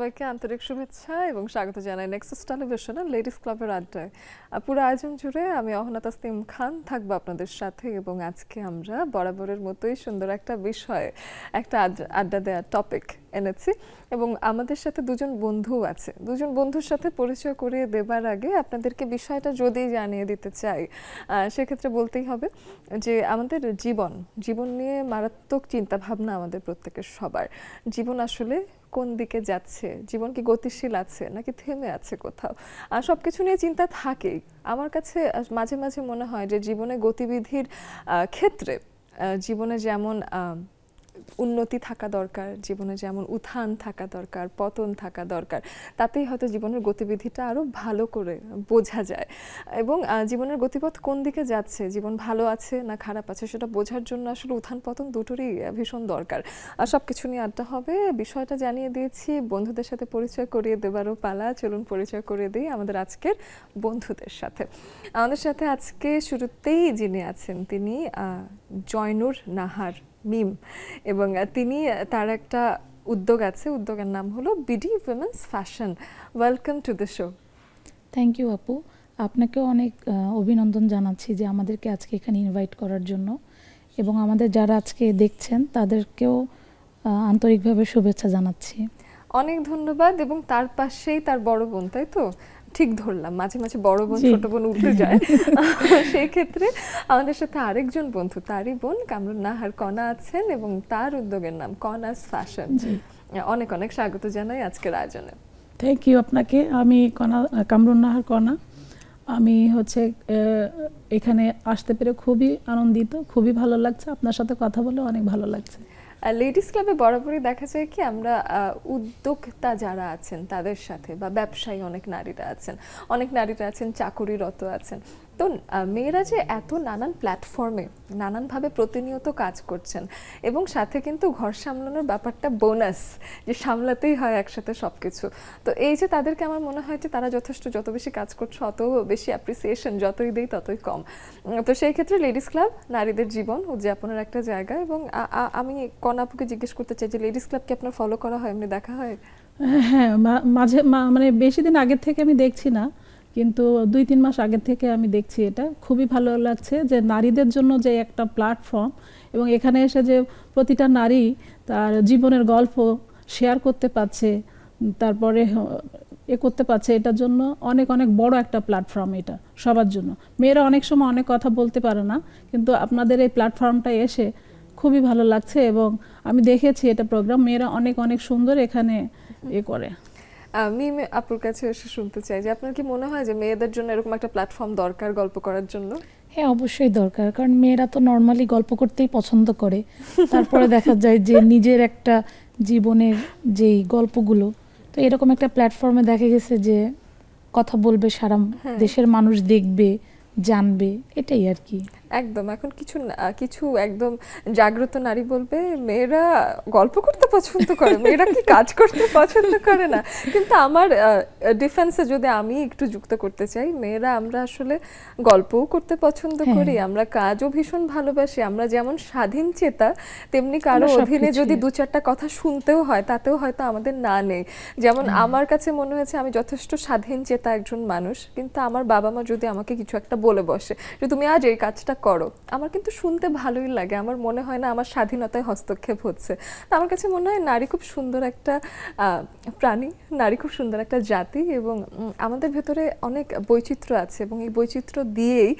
সবাইকে আন্তরিক শুভেচ্ছা এবং স্বাগত জানাই নেক্সাস টেলিভিশনের লেডিস ক্লাবের আড্ডায়। পুরো আয়োজন জুড়ে আমি অহনা তাসনিম খান থাকবো আপনাদের সাথে এবং আজকে আমরা বরাবরের মতোই সুন্দর একটা বিষয়ে একটা আড্ডা দেওয়ার টপিক এনেছি এবং আমাদের সাথে দুজন বন্ধু আছে। দুজন বন্ধুর সাথে পরিচয় করিয়ে দেবার আগে আপনাদেরকে বিষয়টা যদি জানিয়ে দিতে চাই, সেক্ষেত্রে বলতেই হবে যে আমাদের জীবন নিয়ে মারাত্মক চিন্তাভাবনা আমাদের প্রত্যেকের সবার। জীবন আসলে কোন দিকে যাচ্ছে, জীবন কি গতিশীল আছে নাকি থেমে আছে কোথাও, আর সব কিছু নিয়ে চিন্তা থাকেই। আমার কাছে মাঝে মাঝে মনে হয় যে জীবনে গতিবিধির ক্ষেত্রে জীবনে যেমন উন্নতি থাকা দরকার, জীবনে যেমন উত্থান থাকা দরকার, পতন থাকা দরকার, তাতেই হয়তো জীবনের গতিবিধিটা আরও ভালো করে বোঝা যায়। এবং জীবনের গতিপথ কোন দিকে যাচ্ছে, জীবন ভালো আছে না খারাপ আছে, সেটা বোঝার জন্য আসলে উত্থান পতন দুটোরই ভীষণ দরকার। আর সব কিছু নিয়ে আড্ডা হবে। বিষয়টা জানিয়ে দিয়েছি, বন্ধুদের সাথে পরিচয় করিয়ে দেবারও পালা। চলুন পরিচয় করিয়ে দিই আমাদের আজকের বন্ধুদের সাথে। আমাদের সাথে আজকে শুরুতেই যিনি আছেন তিনি জয়নুর নাহার মিম, এবং তিনি তার একটা উদ্যোগ আছে, উদ্যোগের নাম হলো BD women's fashion. Welcome to the show. Thank you আপু, আপনাকেও অনেক অভিনন্দন জানাচ্ছি যে আমাদেরকে আজকে এখানে ইনভাইট করার জন্য, এবং আমাদের যারা আজকে দেখছেন তাদেরকেও আন্তরিকভাবে শুভেচ্ছা জানাচ্ছি। অনেক ধন্যবাদ। এবং তার পাশেই তার বড় বোন, তাই তো? ঠিক ধরলাম, মাঝে মাঝে বড় বোন ছোট বোন উল্টে যায়। সেই ক্ষেত্রে আমাদের সাথে আরেকজন বন্ধু, তারই বোন কামরুন নাহার কণা আছেন এবং তার উদ্যোগের নাম কণাস ফ্যাশন। অনেক অনেক স্বাগত জানাই আজকের আয়োজনে। থ্যাংক ইউ আপনাকে। আমি কামরুন নাহার কণা। আমি এখানে আসতে পেরে খুবই আনন্দিত, খুবই ভালো লাগছে। আপনার সাথে কথা বলে অনেক ভালো লাগছে। লেডিস ক্লাবে বরাবরই দেখা যায় কি আমরা উদ্যোক্তা যারা আছেন তাদের সাথে, বা ব্যবসায়ী অনেক নারীরা আছেন, চাকুরিরত আছেন, তো মেয়েরা যে এত নানান প্ল্যাটফর্মে নানানভাবে প্রতিনিয়ত কাজ করছেন, এবং সাথে কিন্তু ঘর সামলানোর ব্যাপারটা বোনাস, যে সামলাতেই হয় একসাথে সব কিছু। তো এই যে তাদেরকে আমার মনে হয় যে তারা যত বেশি কাজ করছে অত বেশি অ্যাপ্রিসিয়েশন যতই দেই ততই কম। তো সেই ক্ষেত্রে লেডিস ক্লাব নারীদের জীবন উদযাপনের একটা জায়গা। এবং আমি কণা আপুকে জিজ্ঞেস করতে চাই যে লেডিস ক্লাবকে আপনার ফলো করা হয়, এমনি দেখা হয়? হ্যাঁ, মাঝে মানে বেশি দিন আগে থেকে আমি দেখছি না, কিন্তু 2-3 মাস আগে থেকে আমি দেখছি। এটা খুবই ভালো লাগছে যে নারীদের জন্য যে একটা প্ল্যাটফর্ম, এবং এখানে এসে যে প্রতিটা নারী তার জীবনের গল্প শেয়ার করতে পারছে, তারপরে করতে পারছে, এটার জন্য অনেক অনেক বড় একটা প্ল্যাটফর্ম এটা সবার জন্য। মেয়েরা অনেক সময় অনেক কথা বলতে পারে না, কিন্তু আপনাদের এই প্ল্যাটফর্মটা এসে খুবই ভালো লাগছে। এবং আমি দেখেছি এটা প্রোগ্রাম, মেয়েরা অনেক অনেক সুন্দর এখানে করে। আমি আপুর কাছে এসে শুনতে চাই যে আপনার কি মনে হয় যে মেয়েদের জন্য এরকম একটা প্ল্যাটফর্ম দরকার গল্প করার জন্য? হ্যাঁ, অবশ্যই দরকার, কারণ মেয়েরা তো নর্মালি গল্প করতেই পছন্দ করে। তারপরে দেখা যায় যে নিজের একটা জীবনের যেই গল্পগুলো, তো এরকম একটা প্ল্যাটফর্মে দেখা গেছে যে কথা বলবে, সারা দেশের মানুষ দেখবে, জানবে, এটাই আর কি। একদম। এখন কিছু একদম জাগ্রত নারী বলবে মেয়েরা গল্প করতে পছন্দ করে, মেয়েরা কি কাজ করতে পছন্দ করে না। কিন্তু আমার ডিফেন্সে যদি আমি একটু যুক্ত করতে চাই, মেয়েরা আমরা আসলে গল্পও করতে পছন্দ করি, আমরা কাজও ভীষণ ভালোবাসি। আমরা যেমন স্বাধীন চেতা, তেমনি কারো অধীনে যদি 2-4টা কথা শুনতেও হয় তাতেও হয়তো আমাদের না নেই। যেমন আমার কাছে মনে হয়েছে আমি যথেষ্ট স্বাধীন চেতা একজন মানুষ, কিন্তু আমার বাবা মা যদি আমাকে কিছু একটা বলে বসে যে তুমি আজ এই কাজটা করো, আমার কিন্তু শুনতে ভালোই লাগে। আমার মনে হয় না আমার স্বাধীনতায় হস্তক্ষেপ হচ্ছে। আমার কাছে মনে হয় নারী খুব সুন্দর একটা প্রাণী, নারী খুব সুন্দর একটা জাতি, এবং আমাদের ভেতরে অনেক বৈচিত্র্য আছে, এবং এই বৈচিত্র্য দিয়েই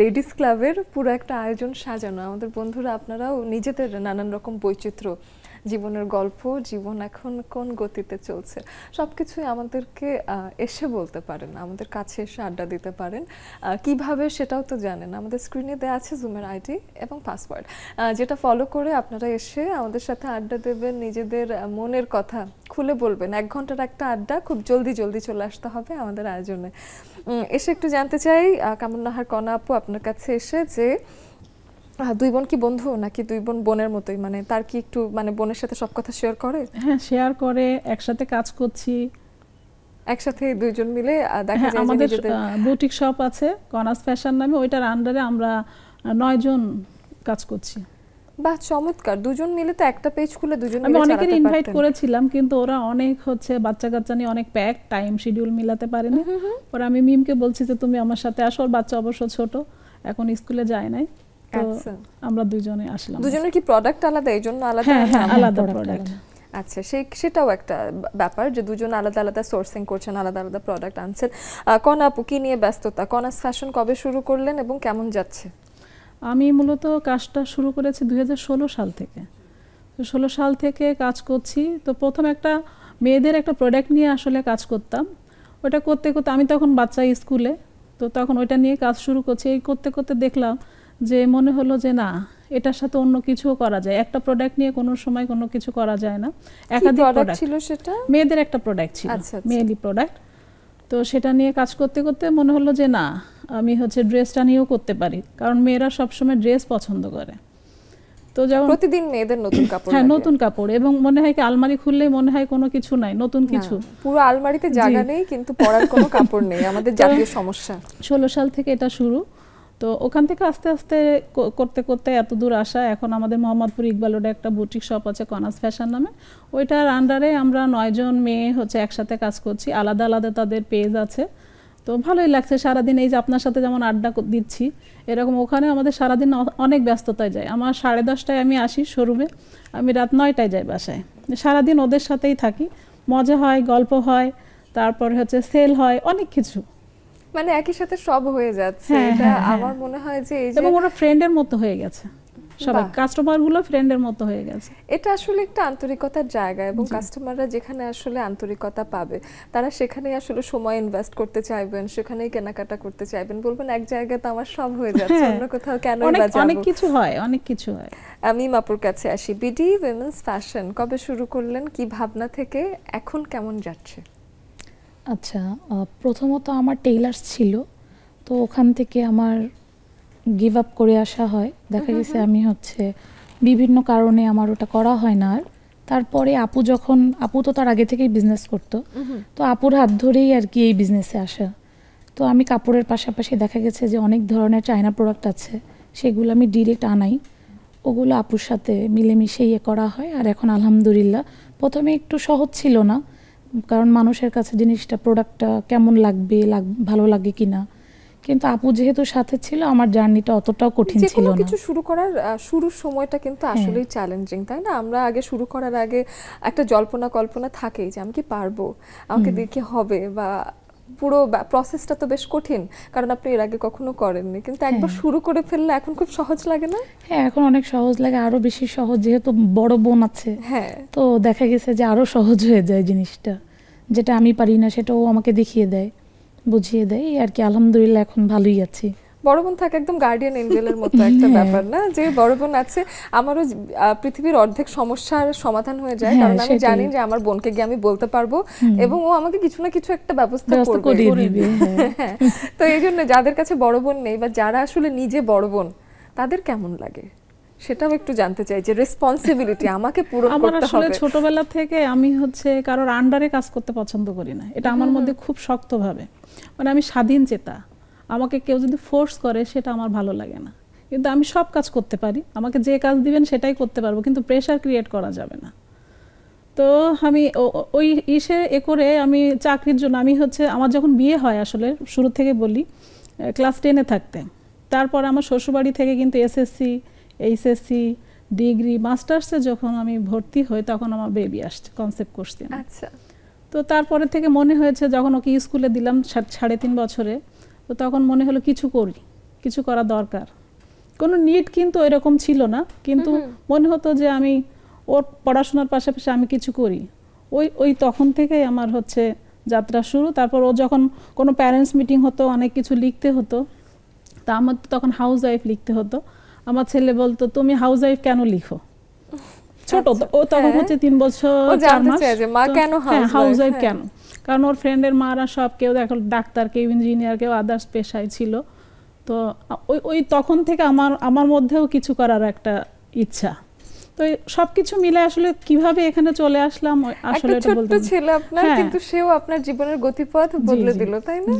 লেডিস ক্লাবের পুরো একটা আয়োজন সাজানো। আমাদের বন্ধুরা আপনারাও নিজেদের নানান রকম বৈচিত্র্য, জীবনের গল্প, জীবন এখন কোন গতিতে চলছে, সব কিছুই আমাদেরকে এসে বলতে পারেন, আমাদের কাছে এসে আড্ডা দিতে পারেন। কিভাবে সেটাও তো জানেন, আমাদের স্ক্রিনে দেওয়া আছে জুমের আইডি এবং পাসওয়ার্ড, যেটা ফলো করে আপনারা এসে আমাদের সাথে আড্ডা দেবেন, নিজেদের মনের কথা খুলে বলবেন। 1 ঘন্টার একটা আড্ডা, খুব জলদি চলে আসতে হবে আমাদের আয়োজনে। এসে একটু জানতে চাই কামরুন নাহার কণা আপু আপনার কাছে এসে, যে 2 বোন কি বন্ধু নাকি 2 বোন বোনের মতোই, মানে তার কি একটু মানে বোনের সাথে সব কথা শেয়ার করে? হ্যাঁ, শেয়ার করে, একসাথে কাজ করছি, একসাথে 2 জন মিলে দেখা যায় আমাদের বুটিক শপ আছে কণাস ফ্যাশন নামে, ওইটার আন্ডারে আমরা 9 জন কাজ করছি। বাহ চমৎকার, দুজন মিলে তো একটা পেজ খুলে দুজন আমি মিলে অনেকের চালাতে ইনভাইট পারতেন। করেছিলাম কিন্তু ওরা অনেক হচ্ছে বাচ্চা কাচ্চা নিয়ে অনেক প্যাক, টাইম শিডিউল মিলাতে পারেনি। পরে আমি মিমকে বলছি যে তুমি আমার সাথে আসো, ওর বাচ্চা অবশ্য ছোট, এখন স্কুলে যায় নাই, তো আচ্ছা, আমরা দুজনে আসলাম। দুজনের কি প্রোডাক্ট আলাদা, এই জন্য আলাদা? হ্যাঁ হ্যাঁ, না? আলাদা product প্রোডাক্ট। আচ্ছা, সেটাও একটা ব্যাপার যে দুজন আলাদা আলাদা সোর্সিং করছেন, আলাদা আলাদা প্রোডাক্ট আনছেন। কনা আপু, কি নিয়ে ব্যস্ততা? কনাস ফ্যাশন কবে শুরু করলেন এবং কেমন যাচ্ছে? আমি মূলত কাজটা শুরু করেছি 2016 সাল থেকে। তো 16 সাল থেকে কাজ করছি। তো প্রথম একটা মেয়েদের একটা প্রোডাক্ট নিয়ে আসলে কাজ করতাম। ওটা করতে করতে আমি তখন বাচ্চা স্কুলে, তো তখন ওইটা নিয়ে কাজ শুরু করছি। এই করতে করতে দেখলাম যে মনে হলো যে না, এটার সাথে অন্য কিছুও করা যায়। একটা প্রোডাক্ট নিয়ে কোনো সময় কোনো কিছু করা যায় না, একাধিক প্রোডাক্ট ছিল সেটা। মেয়েদের একটা প্রোডাক্ট ছিল, আচ্ছা, আচ্ছা। মেয়েলি প্রোডাক্ট। তো সেটা নিয়ে কাজ করতে করতে মনে হলো যে না, আমি হচ্ছে ড্রেসটা নিয়েও করতে পারি, কারণ মেয়েরা সবসময় ড্রেস পছন্দ করে। তো যেমন প্রতিদিন মেয়েদের নতুন কাপড় হ্যাঁ, লাগে। নতুন কাপড়, এবং মনে হয় কি আলমারি খুললেই মনে হয় কোনো কিছু নাই, নতুন না, কিছু। পুরো আলমারিতে জায়গা নেই, কিন্তু পরার কোনো কাপড় নেই, আমাদের জাতীয় সমস্যা। 16 সাল থেকে এটা শুরু। তো ওখান থেকে আস্তে আস্তে করতে করতে এত দূর আসা। এখন আমাদের মোহাম্মদপুর ইকবাল রোডে একটা বুটিক শপ আছে কনাস ফ্যাশন নামে। ওইটার আন্ডারে আমরা 9 জন মেয়ে হচ্ছে একসাথে কাজ করছি, আলাদা আলাদা তাদের পেজ আছে। তো ভালোই লাগছে সারাদিন, এই যে আপনার সাথে যেমন আড্ডা দিচ্ছি, এরকম ওখানে আমাদের সারাদিন অনেক ব্যস্ততায় যায়। আমার 10:30টায় আমি আসি শোরুমে, আমি রাত 9টায় যাই বাসায়। সারাদিন ওদের সাথেই থাকি, মজা হয়, গল্প হয়, তারপর হচ্ছে সেল হয়, অনেক কিছু। মানে একই সাথে সব হয়ে যাচ্ছে। হ্যাঁ, এটা হ্যাঁ, হ্যাঁ। আমার মনে হয় যে এই যে এবং ওরা ফ্রেন্ডের মতো হয়ে গেছে, সবাই বাহ। কাস্টমার গুলো ফ্রেন্ডের মতো হয়ে গেছে। এটা আসলে একটা আন্তরিকতার জায়গা, এবং কাস্টমাররা যেখানে আসলে আন্তরিকতা পাবে তারা সেখানেই আসলে সময় ইনভেস্ট করতে চাইবেন, সেখানেই কেনাকাটা করতে চাইবেন, বলবেন এক জায়গায় তো আমার সব হয়ে যাচ্ছে, হ্যাঁ, অন্য কোথাও কেন অনেক বা যাবো। অনেক কিছু হয়, অনেক কিছু হয়। আমি মাপুর কাছে আসি। বিডি উইমেন্স ফ্যাশন কবে শুরু করলেন, কি ভাবনা থেকে, এখন কেমন যাচ্ছে? আচ্ছা, প্রথমত আমার টেইলার্স ছিল, তো ওখান থেকে আমার গিভ আপ করে আসা হয়। দেখা গেছে আমি হচ্ছে বিভিন্ন কারণে আমার ওটা করা হয় না আর। তারপরে আপু তো তার আগে থেকেই বিজনেস করতো, তো আপুর হাত ধরেই আর কি এই বিজনেসে আসা। তো আমি কাপড়ের পাশাপাশি দেখা গেছে যে অনেক ধরনের চায়না প্রোডাক্ট আছে, সেগুলো আমি ডিরেক্ট আনাই, ওগুলো আপুর সাথে মিলেমিশে করা হয়। আর এখন আলহামদুলিল্লাহ, প্রথমে একটু সহজ ছিল না, কারণ মানুষের কাছে জিনিসটা প্রোডাক্টটা কেমন লাগবে, ভালো লাগে কিনা, কিন্তু আপু যেহেতু সাথে ছিল আমার জার্নিটা অতটাও কঠিন যে ছিল কোনো না। কিছু শুরু করার শুরুর সময়টা কিন্তু আসলেই চ্যালেঞ্জিং, তাই না? আমরা আগে শুরু করার আগে একটা জল্পনা কল্পনা থাকেই যে আমি কি পারবো, আমাকে দিয়ে কি হবে, বা পুরো প্রসেসটা তো বেশ কঠিন, কারণ আপনি এর আগে কখনো করেননি, কিন্তু একবার শুরু করে ফেললে এখন খুব সহজ লাগে না? হ্যাঁ, এখন অনেক সহজ লাগে, আরো বেশি সহজ, যেহেতু বড় বোন আছে। হ্যাঁ, তো দেখা গেছে যে আরো সহজ হয়ে যায় জিনিসটা, যেটা আমি পারি না সেটাও আমাকে দেখিয়ে দেয়, বুঝিয়ে দেয়, এই আর কি। আলহামদুলিল্লাহ এখন ভালোই আছি। বড় বোন থাকে একদম গার্ডিয়ান এঞ্জেলের মতো একটা ব্যাপার না, যে বড় বোন আছে। আমারও পৃথিবীর অর্ধেক সমস্যার সমাধান হয়ে যায়, কারণ আমি জানি যে আমার বোনকে গিয়ে আমি বলতে পারবো এবং ও আমাকে কিছু না কিছু একটা ব্যবস্থা করে দিবে। তো এই জন্য যাদের কাছে বড় বোন নেই বা যারা আসলে নিজে বড় বোন, তাদের কেমন লাগে সেটাও একটু জানতে চাই, যে রেসপন্সিবিলিটি আমাকে পূরণ করতে হবে। আমার আসলে ছোটবেলা থেকে আমি হচ্ছে কারোর আন্ডারে কাজ করতে পছন্দ করি না, এটা আমার মধ্যে খুব শক্তভাবে, মানে আমি স্বাধীন চেতা। আমাকে কেউ যদি ফোর্স করে সেটা আমার ভালো লাগে না, কিন্তু আমি সব কাজ করতে পারি, আমাকে যে কাজ দিবেন সেটাই করতে পারবো, কিন্তু প্রেশার ক্রিয়েট করা যাবে না। তো আমি ওই করে আমি চাকরির জন্য, আমি হচ্ছে আমার যখন বিয়ে হয়, আসলে শুরু থেকে বলি, ক্লাস 10-এ থাকতে, তারপর আমার শ্বশুরবাড়ি থেকে কিন্তু এসএসসি, এইচএসসি, ডিগ্রি, মাস্টার্সে যখন আমি ভর্তি হই তখন আমার বেবি আসছে, কনসেপ্ট করছি। আচ্ছা। তো তারপরে থেকে মনে হয়েছে, যখন ওকে স্কুলে দিলাম 3.5 বছরে, তো তখন মনে হলো কিছু করি, কিছু করা দরকার। কোনো নিড কিন্তু এরকম ছিল না, কিন্তু মনে হতো যে আমি ওর পড়াশোনার পাশাপাশি আমি কিছু করি। ওই তখন থেকেই আমার হচ্ছে যাত্রা শুরু। তারপর ও যখন কোনো প্যারেন্টস মিটিং হতো, অনেক কিছু লিখতে হতো, তা আমার তখন হাউস ওয়াইফ লিখতে হতো। আমার ছেলে বলতো, তুমি হাউস ওয়াইফ কেন লিখো? ছোট ও তখন হচ্ছে 3 বছর 4 মাস। হাউস ওয়াইফ কেন? কারণ ওর ফ্রেন্ডের মারা সব, কেউ দেখো ডাক্তার, কেউ ইঞ্জিনিয়ার, কেউ আদার্স পেশায় ছিল। তো ওই তখন থেকে আমার মধ্যেও কিছু করার একটা ইচ্ছা। তো সবকিছু মিলে আসলে কিভাবে এখানে চলে আসলাম, আসলে এটা বলতে ছোট ছিল আপনার, কিন্তু সেও আপনার জীবনের গতিপথ বদলে দিল, তাই না?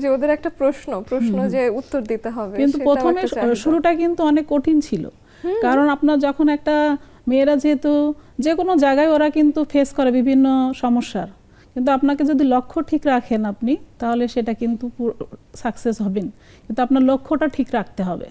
যে ওদের একটা প্রশ্ন যে উত্তর দিতে হবে। কিন্তু প্রথমে শুরুটা কিন্তু অনেক কঠিন ছিল, কারণ আপনার যখন একটা মেয়েরা যেহেতু যে কোনো জায়গায় ওরা কিন্তু ফেস করে বিভিন্ন সমস্যার, কিন্তু আপনাকে যদি লক্ষ্য ঠিক রাখেন আপনি, তাহলে সেটা কিন্তু সাকসেস হবেন। কিন্তু আপনার লক্ষ্যটা ঠিক রাখতে হবে।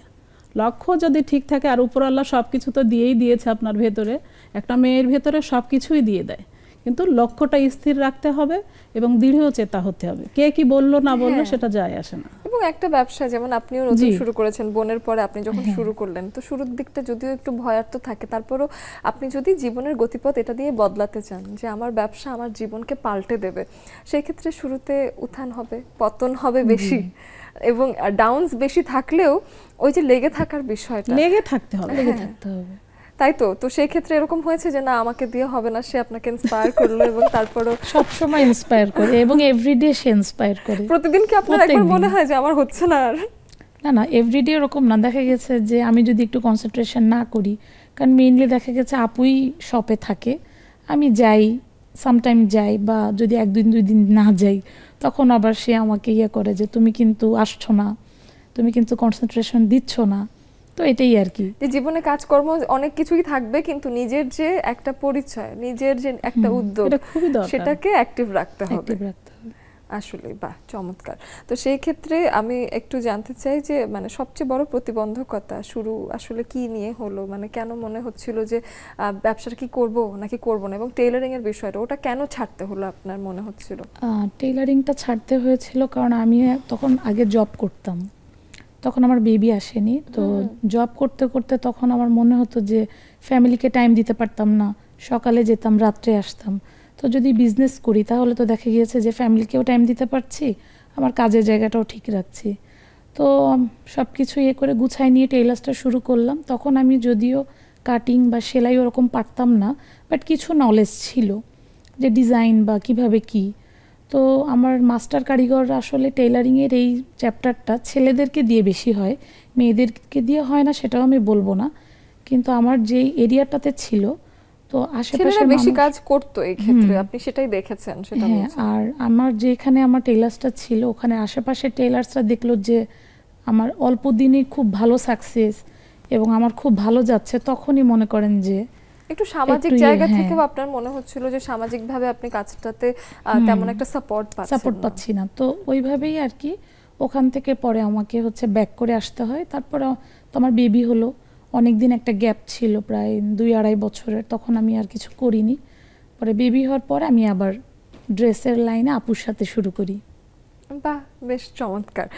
লক্ষ্য যদি ঠিক থাকে, আর উপরওয়ালা সব কিছু তো দিয়েই দিয়েছে আপনার ভেতরে, একটা মেয়ের ভেতরে সব কিছুই দিয়ে দেয়, কিন্তু লক্ষ্যটা স্থির রাখতে হবে এবং দৃঢ় চেতা হতে হবে। কে কি বললো না বললো সেটা যায় আসে না। এবং একটা ব্যবসা যেমন আপনিও নতুন শুরু করেছেন, বোনের পরে আপনি যখন শুরু করলেন, তো শুরুর দিকটা যদিও একটু ভয়ার্থ থাকে, তারপরও আপনি যদি জীবনের গতিপথ এটা দিয়ে বদলাতে চান যে আমার ব্যবসা আমার জীবনকে পাল্টে দেবে, সেই ক্ষেত্রে শুরুতে উত্থান হবে, পতন হবে বেশি, এবং ডাউনস বেশি থাকলেও ওই যে লেগে থাকার বিষয়টা, লেগে থাকতে হবে, লেগে থাকতে হবে। তাই তো। তো সেই ক্ষেত্রে এরকম হয়েছে যে না আমাকে দিয়ে হবে না, সে আপনাকে ইন্সপায়ার করলো এবং তারপরও সব সময় ইন্সপায়ার করে এবং এভরিডে সে ইন্সপায়ার করে। প্রতিদিন কি আপনার একবার মনে হয় যে আমার হচ্ছে না আর? না না, এভরিডে এরকম না। দেখা গেছে যে আমি যদি একটু কনসেন্ট্রেশন না করি, কারণ মেইনলি দেখা গেছে আপুই শপে থাকে, আমি যাই, সামটাইম যাই, বা যদি একদিন দুই দিন না যাই তখন আবার সে আমাকে ইয়ে করে যে তুমি কিন্তু আসছো না, তুমি কিন্তু কনসেন্ট্রেশন দিচ্ছ না। তো এটাই আর কি, যে জীবনে কাজকর্ম অনেক কিছুই থাকবে, কিন্তু নিজের যে একটা পরিচয়, নিজের যে একটা উদ্যোগ, সেটাকে অ্যাক্টিভ রাখতে হবে। আসলে বাহ, চমৎকার। তো সেই ক্ষেত্রে আমি একটু জানতে চাই যে মানে সবচেয়ে বড় প্রতিবন্ধকতা শুরু আসলে কি নিয়ে হলো, মানে কেন মনে হচ্ছিল যে ব্যবসাটা কি করব নাকি করব না, এবং টেইলারিং এর বিষয়টা ওটা কেন ছাড়তে হলো আপনার মনে হচ্ছিল? টেইলারিংটা ছাড়তে হয়েছিল কারণ আমি তখন আগে জব করতাম, তখন আমার বেবি আসেনি। তো জব করতে করতে তখন আমার মনে হতো যে ফ্যামিলিকে টাইম দিতে পারতাম না, সকালে যেতাম রাত্রে আসতাম। তো যদি বিজনেস করি তাহলে তো দেখা গিয়েছে যে ফ্যামিলিকেও টাইম দিতে পারছি, আমার কাজের জায়গাটাও ঠিক রাখছি। তো সব কিছু ইয়ে করে গুছাই নিয়ে টেইলার্সটা শুরু করলাম। তখন আমি যদিও কাটিং বা সেলাই ওরকম পারতাম না, বাট কিছু নলেজ ছিল যে ডিজাইন বা কিভাবে কি। তো আমার মাস্টার কারিগর আসলে টেইলারিংয়ের এই চ্যাপ্টারটা ছেলেদেরকে দিয়ে বেশি হয়, মেয়েদেরকে দিয়ে হয় না সেটাও আমি বলবো না, কিন্তু আমার যেই এরিয়াটাতে ছিল তো আশেপাশে বেশি কাজ করতো এই ক্ষেত্রে, আপনি সেটাই দেখেছেন সেটা? হ্যাঁ, আর আমার যেখানে আমার টেইলার্সটা ছিল ওখানে আশেপাশে টেইলার্সরা দেখলো যে আমার অল্প দিনে খুব ভালো সাকসেস এবং আমার খুব ভালো যাচ্ছে, তখনই মনে করেন যে একটু সামাজিক জায়গা থেকেও আপনার মনে হচ্ছিল যে সামাজিকভাবে আপনি কাজটাতে তেমন একটা সাপোর্ট পাচ্ছি না। তো ওইভাবেই আর কি ওখান থেকে পরে আমাকে হচ্ছে ব্যাক করে আসতে হয়। তারপরে তো আমার বেবি হলো, অনেকদিন একটা গ্যাপ ছিল প্রায় 2-2.5 বছরের, তখন আমি আর কিছু করিনি। পরে বেবি হওয়ার পরে আমি আবার ড্রেসের লাইনে আপুর সাথে শুরু করি। বাহ, বেশ চমৎকার।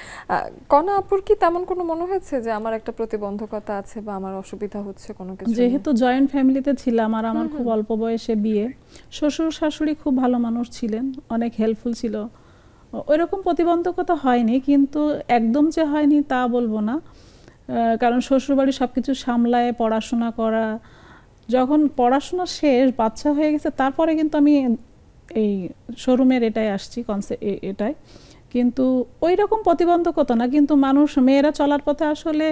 কনা আপুর কি তেমন কোনো মনে হয়েছে যে আমার একটা প্রতিবন্ধকতা আছে বা আমার অসুবিধা হচ্ছে কোনো কিছু? যেহেতু জয়েন্ট ফ্যামিলিতে ছিলাম আর আমার খুব অল্প বয়সে বিয়ে, শ্বশুর শাশুড়ি খুব ভালো মানুষ ছিলেন, অনেক হেল্পফুল ছিল, ওইরকম প্রতিবন্ধকতা হয়নি। কিন্তু একদম যে হয়নি তা বলবো না, কারণ শ্বশুরবাড়ি সব কিছু সামলায় পড়াশোনা করা, যখন পড়াশোনা শেষ বাচ্চা হয়ে গেছে তারপরে কিন্তু আমি এই শোরুমের এটাই আসছি এটাই, কিন্তু ওই রকম প্রতিবন্ধকতা না। কিন্তু মানুষ, মেয়েরা চলার পথে আসলে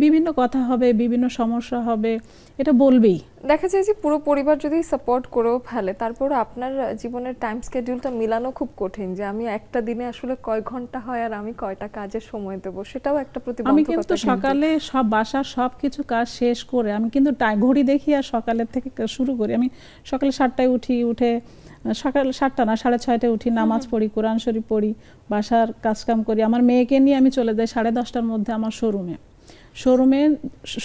বিভিন্ন কথা হবে, বিভিন্ন সমস্যা হবে, এটা বলবেই। দেখা যায় যে পুরো পরিবার যদি সাপোর্ট করেও ফেলে, তারপরে আপনার জীবনের টাইম স্কেডিউলটা মিলানো খুব কঠিন, যে আমি একটা দিনে আসলে কয় ঘন্টা হয় আর আমি কয়টা কাজে সময় দেব, সেটাও একটা প্রতিবন্ধকতা। আমি কিন্তু সকালে সব বাসার সব কিছু কাজ শেষ করে আমি কিন্তু ঘড়ি দেখি আর সকালের থেকে শুরু করি। আমি সকালে 7টায় উঠে সকাল 7টা না 6:30টায় উঠি, নামাজ পড়ি, কোরআন শরীফ পড়ি, বাসার কাজকাম করি। আমার মেয়েকে নিয়ে আমি চলে যাই 10:30টার মধ্যে আমার শোরুমে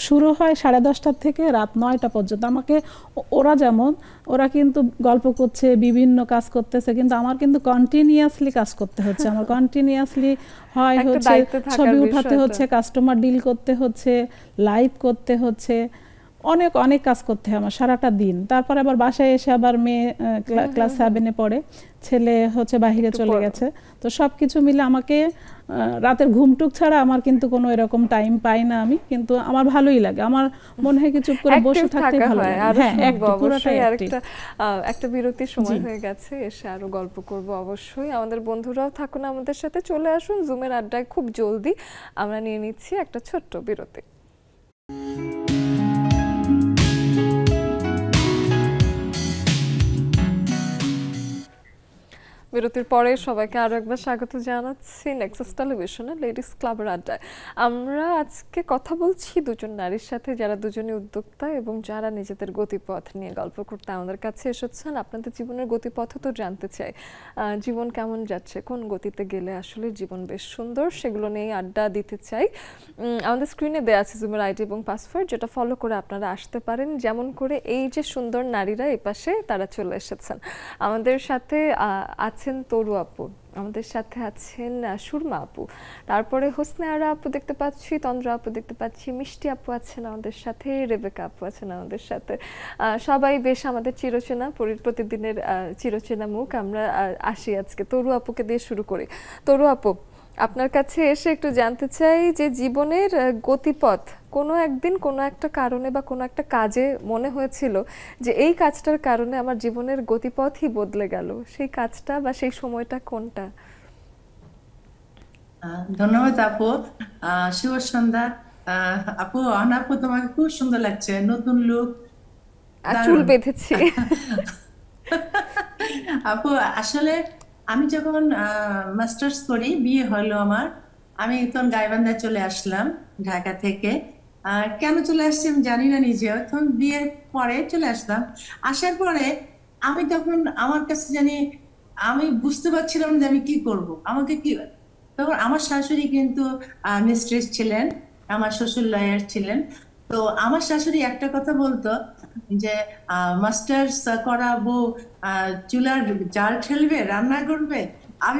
শুরু হয় 10:30টার থেকে রাত 9টা পর্যন্ত। আমাকে ওরা কিন্তু গল্প করছে, বিভিন্ন কাজ করতেছে, কিন্তু আমার কিন্তু কন্টিনিউয়াসলি কাজ করতে হচ্ছে। আমার কন্টিনিউয়াসলি হচ্ছে ছবি উঠাতে হচ্ছে, কাস্টমার ডিল করতে হচ্ছে, লাইভ করতে হচ্ছে, অনেক অনেক কাজ করতে হয় আমার সারাটা দিন। তারপর আবার বাসায় এসে আবার মেয়ে ক্লাস 7-এ পড়ে, ছেলে হচ্ছে বাহিরে চলে গেছে। তো সব কিছু মিলে আমাকে রাতের ঘুমটুক ছাড়া আমার কিন্তু কোনো এরকম টাইম পাই না আমি, কিন্তু আমার ভালোই লাগে। আমার মনে হয় কি চুপ করে বসে থাকতে ভালো লাগে। হ্যাঁ, একটা বিরতির সময় হয়ে গেছে, এসে আরো গল্প করব অবশ্যই। আমাদের বন্ধুরাও থাকুন আমাদের সাথে, চলে আসুন জুমের আড্ডায়। খুব জলদি আমরা নিয়ে নিচ্ছি একটা ছোট্ট বিরতি। বিরতির পরে সবাইকে আরো একবার স্বাগত জানাচ্ছি নেক্সাস টেলিভিশনে লেডিস ক্লাবের আড্ডায়। আমরা আজকে কথা বলছি দুজন নারীর সাথে যারা দুজনে উদ্যোক্তা এবং যারা নিজেদের গতিপথ নিয়ে গল্প করতে আমাদের কাছে এসেছেন। আপনাদের জীবনের গতিপথ তো জানতে চাই, জীবন কেমন যাচ্ছে, কোন গতিতে গেলে আসলে জীবন বেশ সুন্দর, সেগুলো নিয়ে আড্ডা দিতে চাই। আমাদের স্ক্রিনে দেওয়া আছে জুমের আইডি এবং পাসওয়ার্ড, যেটা ফলো করে আপনারা আসতে পারেন। যেমন করে এই যে সুন্দর নারীরা এই পাশে তারা চলে এসেছেন। আমাদের সাথে আছেন তরু আপু, আমাদের সাথে আছেন সুরমা আপু, তারপরে হোসনে আরা আপু দেখতে পাচ্ছি, তন্দ্রা আপু দেখতে পাচ্ছি, মিষ্টি আপু আছেন আমাদের সাথে, রেবেকা আপু আছেন আমাদের সাথে। সবাই বেশ আমাদের চিরচেনা, প্রতিদিনের চিরচেনা মুখ। আমরা আসি আজকে তরু আপুকে দিয়ে শুরু করি। তরু আপু, আপনার কাছে এসে একটু জানতে চাই যে জীবনের গতিপথ কোনো একদিন কোনো একটা কারণে বা কোনো একটা কাজে মনে হয়েছিল যে এই কাজটার কারণে আমার জীবনের গতিপথই বদলে গেল, সেই কাজটা বা সেই সময়টা কোনটা? ধন্যবাদ আপু, শুভ সন্ধ্যা। আপু, আপু তোমাকে খুব সুন্দর লাগছে, নতুন লুক, চুল বেঁধেছি। আপু আসলে আমি যখন মাস্টার্স করি, বিয়ে হলো আমার, আমি তখন গাইবান্ধায় চলে আসলাম ঢাকা থেকে। কেন চলে আসছি আমি জানি না নিজেও, তখন বিয়ের পরে চলে আসলাম। আসার পরে আমি তখন আমার কাছে জানি আমি বুঝতে পারছিলাম যে আমি কি করব, আমাকে কি। তখন আমার শাশুড়ি কিন্তু মিস্ট্রেস ছিলেন, আমার শ্বশুর লয়ার ছিলেন। তো আমার শাশুড়ি একটা কথা বলতো যে মাস্টার্স করা বউ চুলার জাল ঠেলবে, রান্না করবে।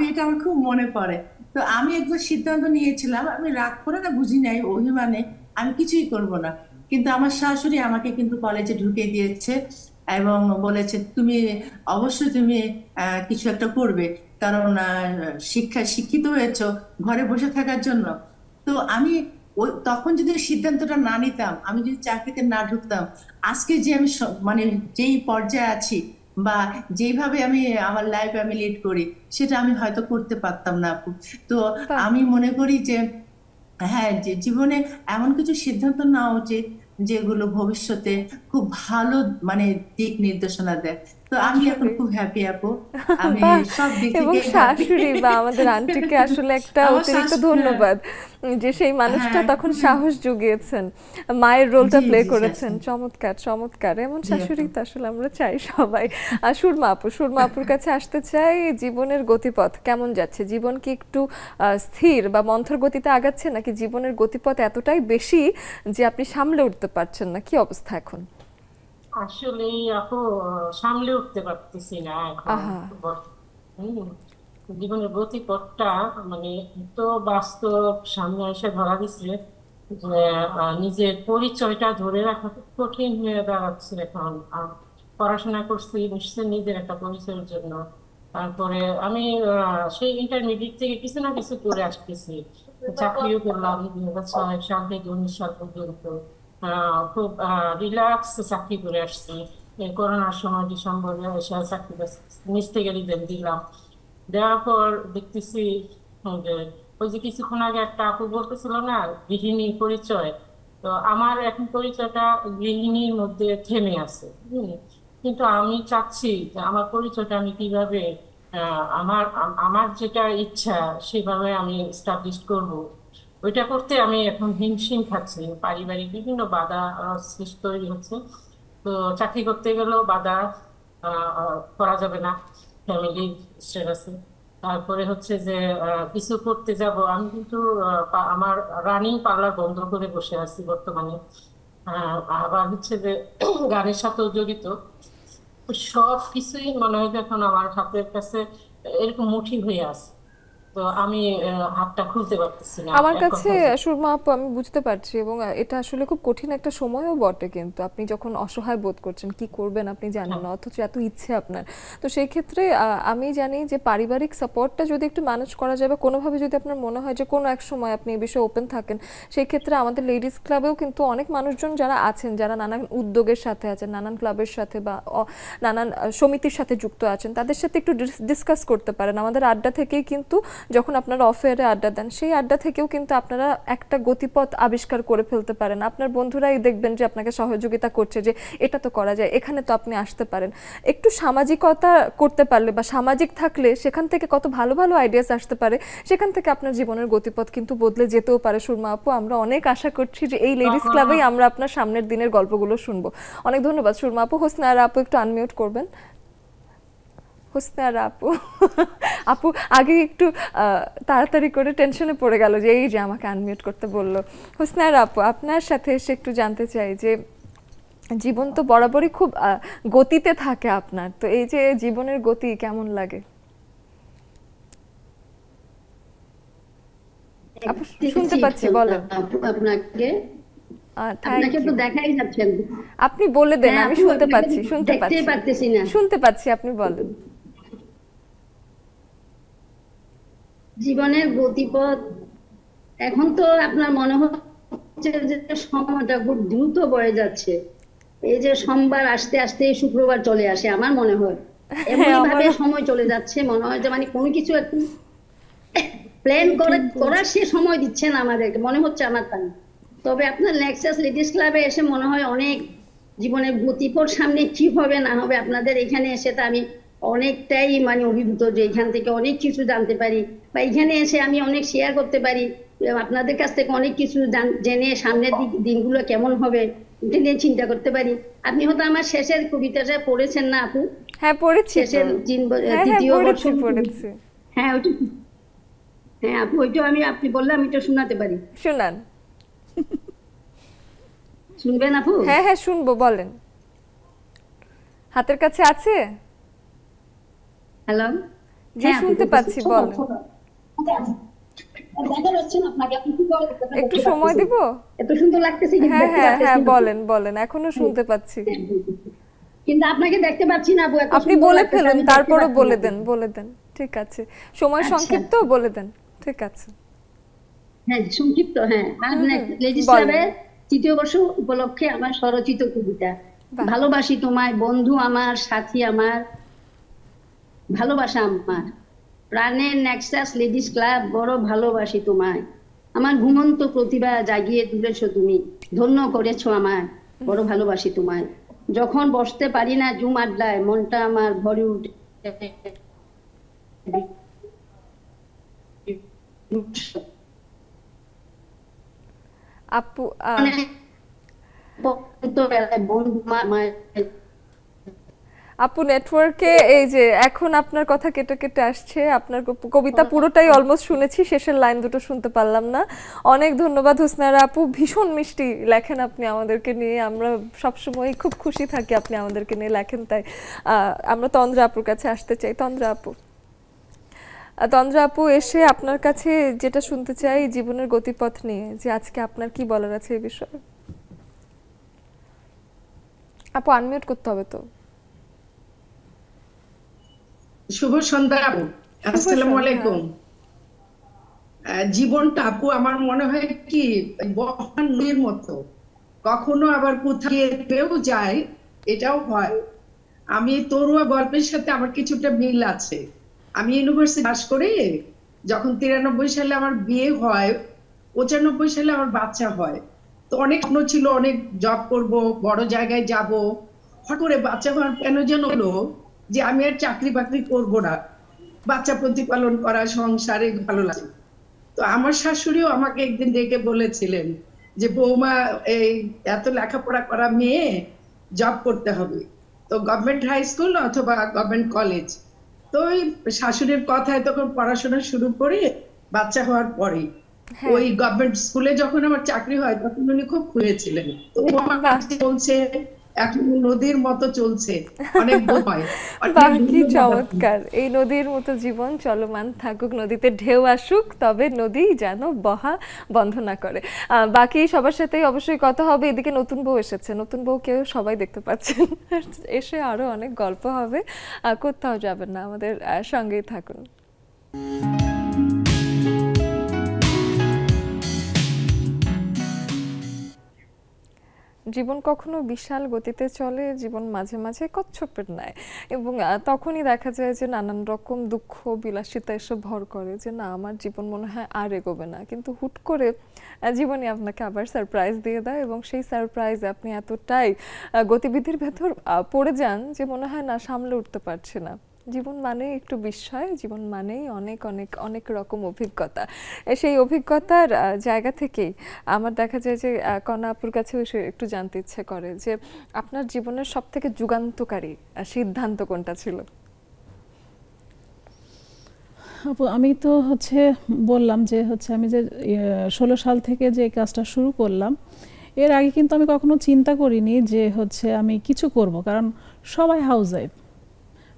এটা আমার খুব মনে পড়ে। তো আমি একবার সিদ্ধান্ত নিয়েছিলাম, আমি রাগ করে না, বুঝি নাই, অভিমানে আমি কিছুই করব না। কিন্তু আমার শাশুড়ি আমাকে কিন্তু কলেজে ঢুকিয়ে দিয়েছে এবং বলেছে তুমি অবশ্যই তুমি কিছু একটা করবে, কারণ শিক্ষিত হয়েছো ঘরে বসে থাকার জন্য। তো আমি তখন যদি সিদ্ধান্তটা না নিতাম, আমি যদি চাকরিতে না ঢুকতাম, আজকে যে আমি মানে যেই পর্যায়ে আছি বা যেইভাবে আমি আমার লাইফ আমি লিড করি, সেটা আমি হয়তো করতে পারতাম না আপু। তো আমি মনে করি যে হ্যাঁ, যে জীবনে এমন কিছু সিদ্ধান্ত নেওয়া উচিত যেগুলো ভবিষ্যতে খুব ভালো মানে দিক নির্দেশনা দেয়। তো আমি এখন খুব হ্যাপি আপু, আমি সব দিক থেকে। এবং শাশুড়ি বা আমাদের আন্টিকে আসলে একটা অতিরিক্ত ধন্যবাদ যে সেই মানুষটা তখন সাহস জুগিয়েছেন, মায়ের রোলটা প্লে করেছেন। চমৎকার চমৎকার, এমন শাশুড়ি তো আসলে আমরা চাই সবাই। আর সুরমা আপুর কাছে আসতে চাই, জীবনের গতিপথ কেমন যাচ্ছে? জীবন কি একটু স্থির বা মন্থর গতিতে আগাচ্ছে, নাকি জীবনের গতিপথ এতটাই বেশি যে আপনি সামলে উঠতে পারছেন না? কি অবস্থা এখন? আসলে আপু সামলে উঠতে পারতেছি না এখন। জীবনের গতিপথটা মানে এত বাস্তব সামনে এসে ধরা দিচ্ছে যে নিজের পরিচয়টা ধরে রাখা খুব কঠিন হয়ে দাঁড়াচ্ছে এখন। পড়াশোনা করছি নিশ্চয়ই নিজের একটা পরিচয়ের জন্য। তারপরে আমি সেই ইন্টারমিডিয়েট থেকে কিছু না কিছু করে আসতেছি, চাকরিও করলাম 2006 সাল থেকে 19 সাল পর্যন্ত। খুব রিল্যাক্স চাকরি করে আসছি। করোনার সময় ডিসেম্বরে এসে চাকরি নিচ থেকে রিজেন দিলাম, দেওয়ার পর দেখতেছি যে ওই যে কিছুক্ষণ আগে একটা আপু বলতেছিল না গৃহিণী পরিচয়, তো আমার এখন পরিচয়টা গৃহিণীর মধ্যে থেমে আছে। কিন্তু আমি চাচ্ছি যে আমার পরিচয়টা আমি কিভাবে আমার আমার যেটা ইচ্ছা সেভাবে আমি এস্টাবলিশ করব। ওইটা করতে আমি এখন হিমশিম খাচ্ছি, পারিবারিক বিভিন্ন বাধা সৃষ্টি তৈরি হচ্ছে। তো চাকরি করতে গেলেও বাধা, করা যাবে না ফ্যামিলি স্ট্যাটাসে। তারপরে হচ্ছে যে কিছু করতে যাব, আমি কিন্তু আমার রানিং পার্লার বন্ধ করে বসে আছি বর্তমানে। আবার হচ্ছে যে গানের সাথেও জড়িত। সব কিছুই মনে হয় এখন আমার হাতের কাছে এরকম মুঠি হয়ে আছে, তো আমি হাতটা খুলতে পারতেছি না। আমার কাছে সুরমা আপু আমি বুঝতে পারছি, এবং এটা আসলে খুব কঠিন একটা সময়ও বটে। কিন্তু আপনি যখন অসহায় বোধ করছেন, কি করবেন আপনি জানেন না, অথচ এত ইচ্ছে আপনার, তো সেই ক্ষেত্রে আমি জানি যে পারিবারিক সাপোর্টটা যদি একটু ম্যানেজ করা যাবে কোনোভাবে, যদি আপনার মনে হয় যে কোনো এক সময় আপনি এই বিষয়ে ওপেন থাকেন, সেই ক্ষেত্রে আমাদের লেডিস ক্লাবেও কিন্তু অনেক মানুষজন যারা আছেন, যারা নানান উদ্যোগের সাথে আছেন, নানান ক্লাবের সাথে বা নানান সমিতির সাথে যুক্ত আছেন, তাদের সাথে একটু ডিসকাস করতে পারেন। আমাদের আড্ডা থেকেই কিন্তু যখন আপনারা অফেয়ারে আড্ডা দেন, সেই আড্ডা থেকেও কিন্তু আপনারা একটা গতিপথ আবিষ্কার করে ফেলতে পারেন। আপনার বন্ধুরাই দেখবেন যে আপনাকে সহযোগিতা করছে, যে এটা তো করা যায়, এখানে তো আপনি আসতে পারেন। একটু সামাজিকতা করতে পারলে বা সামাজিক থাকলে সেখান থেকে কত ভালো ভালো আইডিয়াস আসতে পারে, সেখান থেকে আপনার জীবনের গতিপথ কিন্তু বদলে যেতেও পারে। সুরমা আপু, আমরা অনেক আশা করছি যে এই লেডিস ক্লাবেই আমরা আপনার সামনের দিনের গল্পগুলো শুনবো। অনেক ধন্যবাদ সুরমা আপু। হোসনা আরা আপু একটু আনমিউট করবেন। হোসনা আরা আপু আপু আগে একটু তাড়াতাড়ি করে টেনশনে পড়ে গেল যে এই যে আমাকে আনমিউট করতে বললো। হোসনা আরা আপু, আপনার সাথে এসে একটু জানতে চাই যে জীবন তো বরাবরই খুব গতিতে থাকে আপনার, তো এই যে জীবনের গতি কেমন লাগে? আপু শুনতে পাচ্ছি, বলেন। আপনাকে আপনাকে তো দেখাই যাচ্ছে, আপনি বলে দেন, আমি শুনতে পাচ্ছি, শুনতে পাচ্ছি, আপনি বলেন। জীবনের গতিপথ এখন তো আপনার মনে হচ্ছে যে সময়টা খুব দ্রুত বয়ে যাচ্ছে। এই যে সোমবার আসতে আসতে শুক্রবার চলে আসে, আমার মনে হয় এমনভাবে সময় চলে যাচ্ছে, মনে হয় যে মানে কোনো কিছু একটু প্ল্যান করার সে সময় দিচ্ছে না আমাদেরকে, মনে হচ্ছে আমার তাই। তবে আপনার নেক্সাস লেডিস ক্লাবে এসে মনে হয় অনেক জীবনের গতিপথ সামনে কি হবে না হবে, আপনাদের এখানে এসে তো আমি অনেকটাই মানে অভিভূত যে এখান থেকে অনেক কিছু জানতে পারি, বা এখানে এসে আমি অনেক শেয়ার করতে পারি, আপনাদের কাছ থেকে অনেক কিছু জেনে সামনের দিনগুলো কেমন হবে এটা নিয়ে চিন্তা করতে পারি। আপনি হয়তো আমার শেষের কবিতাটা পড়েছেন না আপু? হ্যাঁ পড়েছি, শেষের দ্বিতীয় বর্ষ পড়েছি। হ্যাঁ ওইটা, হ্যাঁ আপু ওইটা আমি আপনি বললে আমি এটা শোনাতে পারি। শুনান। শুনবেন আপু? হ্যাঁ হ্যাঁ শুনবো, বলেন। হাতের কাছে আছে? হ্যালো, জি শুনতে পাচ্ছি, বলেন। দেখা যাচ্ছে না আপনাকে? একটু সময় দিব? এত সুন্দর লাগতেছে। হ্যাঁ হ্যাঁ হ্যাঁ বলেন বলেন, এখনো শুনতে পাচ্ছি, কিন্তু আপনাকে দেখতে পাচ্ছি না আপু। আপনি বলে ফেলুন, তারপরে বলে দেন, বলে দেন, ঠিক আছে। সময় সংক্ষিপ্ত, বলে দেন, ঠিক আছে। হ্যাঁ সংক্ষিপ্ত, হ্যাঁ। আর লেডিস ক্লাবের তৃতীয় বর্ষ উপলক্ষে আমার স্বরচিত কবিতা, ভালোবাসি তোমায় বন্ধু আমার, সাথী আমার, ভালোবাসা আমার প্রাণের নেক্সাস লেডিস ক্লাব, বড় ভালোবাসি তোমায়, আমার ঘুমন্ত প্রতিভা জাগিয়ে তুলেছো তুমি, ধন্য করেছো আমায়, বড় ভালোবাসি তোমায়, যখন বসতে পারি না জুম আড্ডায় মনটা আমার ভরে উঠে, আপু আপু নেটওয়ার্কে এই যে এখন আপনার কথা কেটে কেটে আসছে, আপনার কবিতা পুরোটাই অলমোস্ট শুনেছি, শেষের লাইন দুটো শুনতে পারলাম না। অনেক ধন্যবাদ হোসনারা আপু, ভীষণ মিষ্টি লেখেন আপনি আমাদেরকে নিয়ে, আমরা সবসময় খুব খুশি থাকি আপনি আমাদেরকে নিয়ে লেখেন। তাই আমরা তন্দ্রা আপুর কাছে আসতে চাই। তন্দ্রা আপু এসে আপনার কাছে যেটা শুনতে চাই জীবনের গতিপথ নিয়ে, যে আজকে আপনার কি বলার আছে এই বিষয়ে। আপু আনমিউট করতে হবে তো। শুভ সন্ধ্যা আপু, আসসালামু আলাইকুম। জীবনটা আপু আমার মনে হয় কি বহমান নদীর মতো, কখনো আবার কোথায় পেও যায়, এটাও হয়। আমি তরুয়া গল্পের সাথে আমার কিছুটা মিল আছে। আমি ইউনিভার্সিটি পাস করে যখন 93 সালে আমার বিয়ে হয়, 95 সালে আমার বাচ্চা হয়, তো অনেক স্বপ্ন ছিল, অনেক জব করব, বড় জায়গায় যাব। হঠাৎ করে বাচ্চা হওয়ার কেন যেন হলো যে আমি আর চাকরি বাকরি করবো না, বাচ্চা প্রতিপালন করা সংসারে ভালো লাগে। তো আমার শাশুড়িও আমাকে একদিন ডেকে বলেছিলেন যে বৌমা, এই এত লেখাপড়া করা মেয়ে জব করতে হবে, তো গভর্নমেন্ট হাই স্কুল অথবা গভর্নমেন্ট কলেজ। তো ওই শাশুড়ির কথায় তখন পড়াশোনা শুরু করে বাচ্চা হওয়ার পরে ওই গভর্নমেন্ট স্কুলে যখন আমার চাকরি হয় তখন উনি খুব খুঁজেছিলেন। তো আমার কাছে বলছে এখন নদীর মতো চলছে, অনেক কি চমৎকার। এই নদীর মতো জীবন চলমান থাকুক, নদীতে ঢেউ আসুক, তবে নদী যেন বহা বন্ধ না করে। বাকি সবার সাথেই অবশ্যই কথা হবে। এদিকে নতুন বউ এসেছে, নতুন বউকেও সবাই দেখতে পাচ্ছেন, এসে আরো অনেক গল্প হবে, কোথাও যাবেন না, আমাদের সঙ্গেই থাকুন। জীবন কখনো বিশাল গতিতে চলে, জীবন মাঝে মাঝে কচ্ছপের ন্যায়, এবং তখনই দেখা যায় যে নানান রকম দুঃখ বিলাসিতা এসে ভর করে যে না আমার জীবন মনে হয় আর এগোবে না, কিন্তু হুট করে জীবনে আপনাকে আবার সারপ্রাইজ দিয়ে দেয় এবং সেই সারপ্রাইজে আপনি এতটাই গতিবিধির ভেতর পড়ে যান যে মনে হয় না সামলে উঠতে পারছি না। জীবন মানেই একটু বিস্ময়, জীবন মানেই অনেক অনেক অনেক রকম অভিজ্ঞতা। সেই অভিজ্ঞতার জায়গা থেকেই আমার দেখা যায় যে কণা আপুর কাছেও এসে একটু জানতে ইচ্ছে করে যে আপনার জীবনের সব থেকে যুগান্তকারী সিদ্ধান্ত কোনটা ছিল? আপু আমি তো বললাম যে আমি যে 16 সাল থেকে যে কাজটা শুরু করলাম, এর আগে কিন্তু আমি কখনো চিন্তা করিনি যে আমি কিছু করব, কারণ সবাই হাউস ওয়াইফ,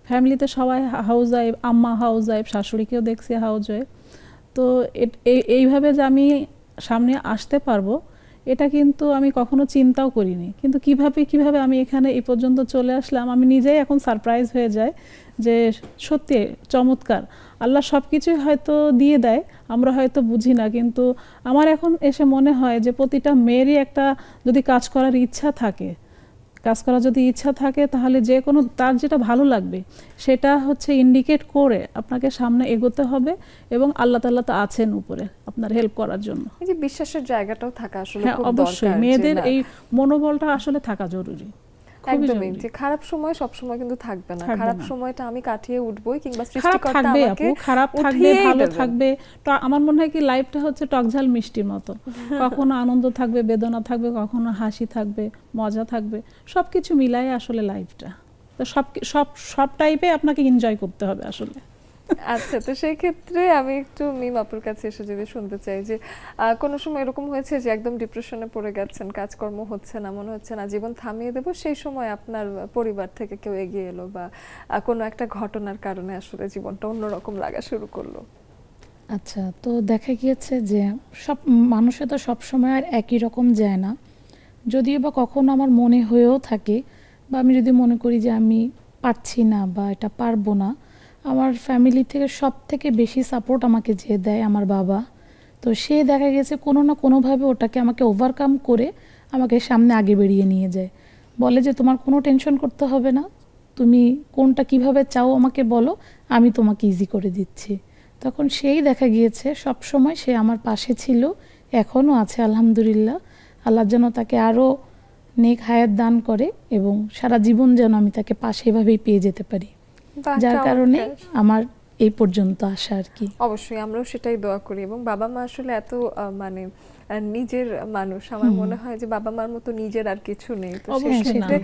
ফ্যামিলিতে সবাই হাউস ওয়াইফ, আম্মা হাউস ওয়াইফ, শাশুড়িকেও দেখছি হাউস ওয়াইফ। তো এইভাবে যে আমি সামনে আসতে পারবো এটা কিন্তু আমি কখনো চিন্তাও করিনি, কিন্তু কিভাবে আমি এখানে এই পর্যন্ত চলে আসলাম আমি নিজেই এখন সারপ্রাইজ হয়ে যাই যে সত্যি চমৎকার, আল্লাহ সব কিছুই হয়তো দিয়ে দেয়, আমরা হয়তো বুঝি না, কিন্তু আমার এখন এসে মনে হয় যে প্রতিটা মেয়েরই একটা যদি কাজ করার ইচ্ছা থাকে, তাহলে যে কোনো তার যেটা ভালো লাগবে সেটা ইন্ডিকেট করে আপনাকে সামনে এগোতে হবে, এবং আল্লাহ তাআলা তো আছেন উপরে আপনার হেল্প করার জন্য। এই যে বিশ্বাসের জায়গাটাও থাকা আসলে হ্যাঁ, খুব অবশ্যই দরকার, মেয়েদের এই মনোবলটা আসলে থাকা জরুরি, একদমই। যে খারাপ সময় সব সময় কিন্তু থাকবে না, খারাপ সময়টা আমি কাটিয়ে উঠবই, কিংবা খারাপ সৃষ্টিকর্তা থাকবে আমাকে আপু, খারাপ থাকবে ভালো দেবেন। থাকবে। তো আমার মনে হয় কি লাইফটা টকঝাল মিষ্টির মতো, কখনো আনন্দ থাকবে, বেদনা থাকবে, কখনো হাসি থাকবে, মজা থাকবে, সবকিছু মিলাই আসলে লাইফটা। তো সব টাইপে আপনাকে এনজয় করতে হবে আসলে। আচ্ছা, তো সেই ক্ষেত্রে আমি একটু মিম আপুর কাছে এসে যদি শুনতে চাই যে কোনো সময় এরকম হয়েছে যে একদম ডিপ্রেশনে পড়ে গেছেন, কাজকর্ম হচ্ছে না, মনে হচ্ছে না জীবন থামিয়ে দেবো, সেই সময় আপনার পরিবার থেকে কেউ এগিয়ে এলো বা কোনো একটা ঘটনার কারণে আসলে জীবনটা অন্যরকম লাগা শুরু করলো? আচ্ছা, তো দেখা গিয়েছে যে সব মানুষে তো সবসময় আর একই রকম যায় না, যদিও বা কখনো আমার মনে হয়েও থাকে বা আমি যদি মনে করি যে আমি পারছি না বা এটা পারবো না, আমার ফ্যামিলি থেকে সব থেকে বেশি সাপোর্ট আমাকে যে দেয় আমার বাবা। তো সে দেখা গেছে কোনো না কোনোভাবে ওটাকে আমাকে ওভারকাম করে আমাকে সামনে আগে বেরিয়ে নিয়ে যায়, বলে যে তোমার কোনো টেনশন করতে হবে না, তুমি কোনটা কিভাবে চাও আমাকে বলো, আমি তোমাকে ইজি করে দিচ্ছি। তখন সেই দেখা গিয়েছে সব সময় সে আমার পাশে ছিল, এখনও আছে আলহামদুলিল্লাহ। আল্লাহ যেন তাকে আরও নেক হায়াত দান করে এবং সারা জীবন যেন আমি তাকে পাশে এভাবেই পেয়ে যেতে পারি, যার কারণে আমার এই পর্যন্ত আসা আর কি। অবশ্যই আমরাও সেটাই দোয়া করি, এবং বাবা মা আসলে এত মানে নিজের মানুষ, আমার মনে হয় যে বাবা মার মতো নিজের আর কিছু নেই। তো সেক্ষেত্রে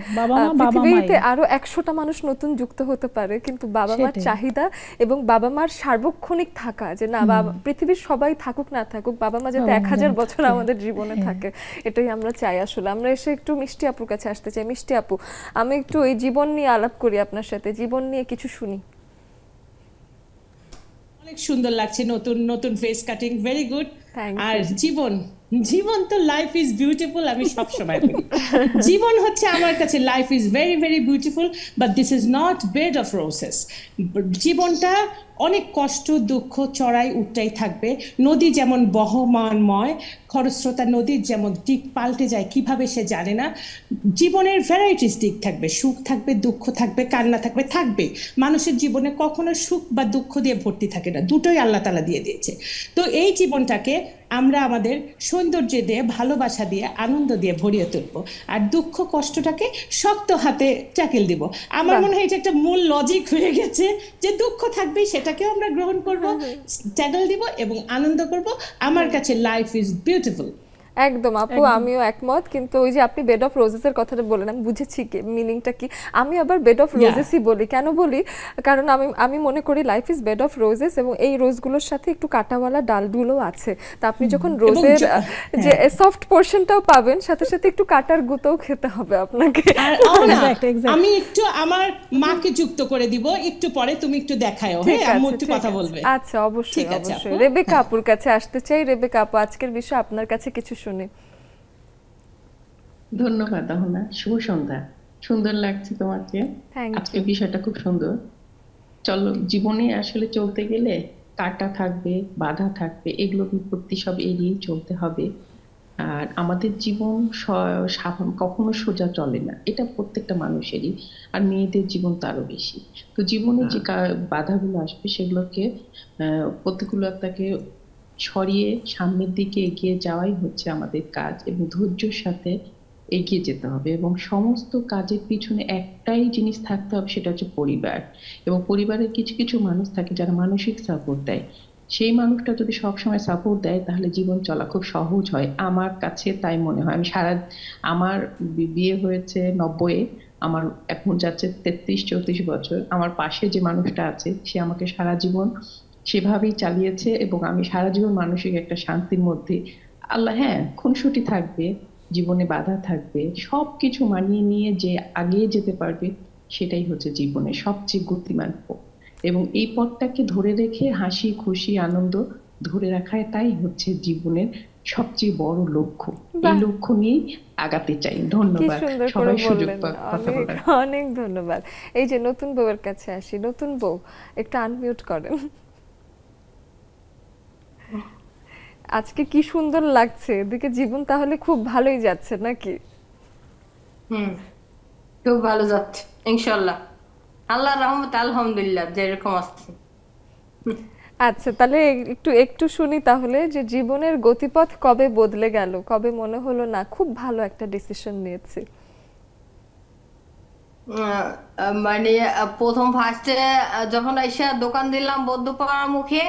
পৃথিবীতে আরো 100টা মানুষ নতুন যুক্ত হতে পারে, কিন্তু বাবা মার চাহিদা এবং বাবা মার সার্বক্ষণিক থাকা, যে না পৃথিবীর সবাই থাকুক না থাকুক, বাবা মা যাতে 1000 বছর আমাদের জীবনে থাকে, এটাই আমরা চাই আসলে। আমরা এসে একটু মিষ্টি আপুর কাছে আসতে চাই। মিষ্টি আপু, আমি একটু এই জীবন নিয়ে আলাপ করি আপনার সাথে, জীবন নিয়ে কিছু শুনি। অনেক সুন্দর লাগছে, নতুন নতুন ফেস কাটিং, ভেরি গুড। আর জীবন তো লাইফ ইজ বিউটিফুল, আমি সব সময় বলি জীবন আমার কাছে life is very very beautiful, but this is not bed of roses. জীবনটা অনেক কষ্ট, দুঃখ, চড়াই উঠটাই থাকবে। নদী যেমন বহমানময়, খরস্রোতা নদীর যেমন দিক পাল্টে যায় কিভাবে সে জানে না, জীবনের ভ্যারাইটিস দিক থাকবে, সুখ থাকবে, দুঃখ থাকবে, কান্না থাকবে। মানুষের জীবনে কখনো সুখ বা দুঃখ দিয়ে ভর্তি থাকে না, দুটোই আল্লাহ তাআলা দিয়ে দিয়েছে। তো এই জীবনটাকে আমরা আমাদের সৌন্দর্য দিয়ে, ভালোবাসা দিয়ে, আনন্দ দিয়ে ভরিয়ে তুলবো, আর দুঃখ কষ্টটাকে শক্ত হাতে ট্যাকেল দিব। আমার মনে হয় এটা একটা মূল লজিক হয়ে গেছে যে দুঃখ থাকবে, সেটাকেও আমরা গ্রহণ করব, ট্যাকেল দিব এবং আনন্দ করব। আমার কাছে লাইফ ইজ বিউটিফুল। একদম আপু, আমিও একমত। কিন্তু ওই যে আপনি বেড অফ রোজেস এর কথাটা বললেন, আমি বুঝেছি কি মিনিংটা কি। আমি আবার বেড অফ রোজেসই বলি। কেন বলি? কারণ আমি মনে করি life is bed of roses, এবং এই রোজগুলোর সাথে একটু কাঁটাওয়ালা ডালগুলো আছে। তা আপনি যখন রোজের যে সফট পোরশনটাও পাবেন, সাথে সাথে একটু কাটার গুঁতোও খেতে হবে আপনাকে। আমি একটু আমার মাকে যুক্ত করে দিব একটু পরে, তুমি একটু দেখায়ও। হ্যাঁ, আমি একটু কথা বলবে। আচ্ছা, অবশ্যই অবশ্যই। রেবেকা আপুর কাছে আসতে চাই। রেবেকা আপু, আজকের বিষয় আপনার কাছে কিছু শুনি। ধন্যবাদ আহনা, শুভ সন্ধ্যা। সুন্দর লাগছে তোমাকে, আজকে বিষয়টা খুব সুন্দর। চলো, জীবনে আসলে চলতে গেলে কাটা থাকবে, বাধা থাকবে, এগুলো বিপত্তি সব এড়িয়ে চলতে হবে। আর আমাদের জীবন কখনো সোজা চলে না, এটা প্রত্যেকটা মানুষেরই, আর মেয়েদের জীবন তারও বেশি। তো জীবনে যে বাধাগুলো আসবে সেগুলোকে প্রতিকূলতাকে সরিয়ে সামনের দিকে এগিয়ে যাওয়াই হচ্ছে আমাদের কাজ, এবং ধৈর্যের সাথে এগিয়ে যেতে হবে। এবং সমস্ত কাজের পিছনে একটাই জিনিস থাকতে হবে, সেটা হচ্ছে পরিবার। এবং পরিবারের কিছু কিছু মানুষ থাকে যারা মানসিক সাপোর্ট দেয়। সেই মানুষটা যদি সবসময় সাপোর্ট দেয় তাহলে জীবন চলা খুব সহজ হয়, আমার কাছে তাই মনে হয়। আমার বিয়ে হয়েছে 90-এ, আমার এখন যাচ্ছে 33-34 বছর। আমার পাশে যে মানুষটা আছে সে আমাকে সারা জীবন সেভাবেই চালিয়েছে, এবং আমি সারা জীবন মানসিক একটা শান্তির মধ্যে। আল্লাহ, হ্যাঁ, খুনসুটি থাকবে, জীবনে বাধা থাকবে, সবকিছু মানিয়ে নিয়ে যে আগিয়ে যেতে পারবে সেটাই হচ্ছে জীবনের সবচেয়ে গতিমান পথ। এবং এই পথটাকে ধরে রেখে হাসি খুশি আনন্দ ধরে রাখায় তাই হচ্ছে জীবনের সবচেয়ে বড় লক্ষ্য। এই লক্ষ্য নিয়ে আগাতে চাই। ধন্যবাদ সবাই সুযোগ কথা বলার। অনেক ধন্যবাদ। এই যে নতুন বউয়ের কাছে আসি, নতুন বউ একটু আনমিউট করেন। আজকে কি সুন্দর লাগছে, এদিকে জীবন তাহলে খুব ভালোই যাচ্ছে নাকি? খুব ভালো যাচ্ছে ইনশাআল্লাহ, আল্লাহর রহমতে, আলহামদুলিল্লাহ যেরকম আছে। আচ্ছা, তাহলে একটু একটু শুনি তাহলে যে জীবনের গতিপথ কবে বদলে গেল, কবে মনে হলো না খুব ভালো একটা ডিসিশন নিয়েছি? মানে প্রথম ফার্স্টে যখন এসে দোকান দিলাম বৌদ্ধপাড়ার মুখে,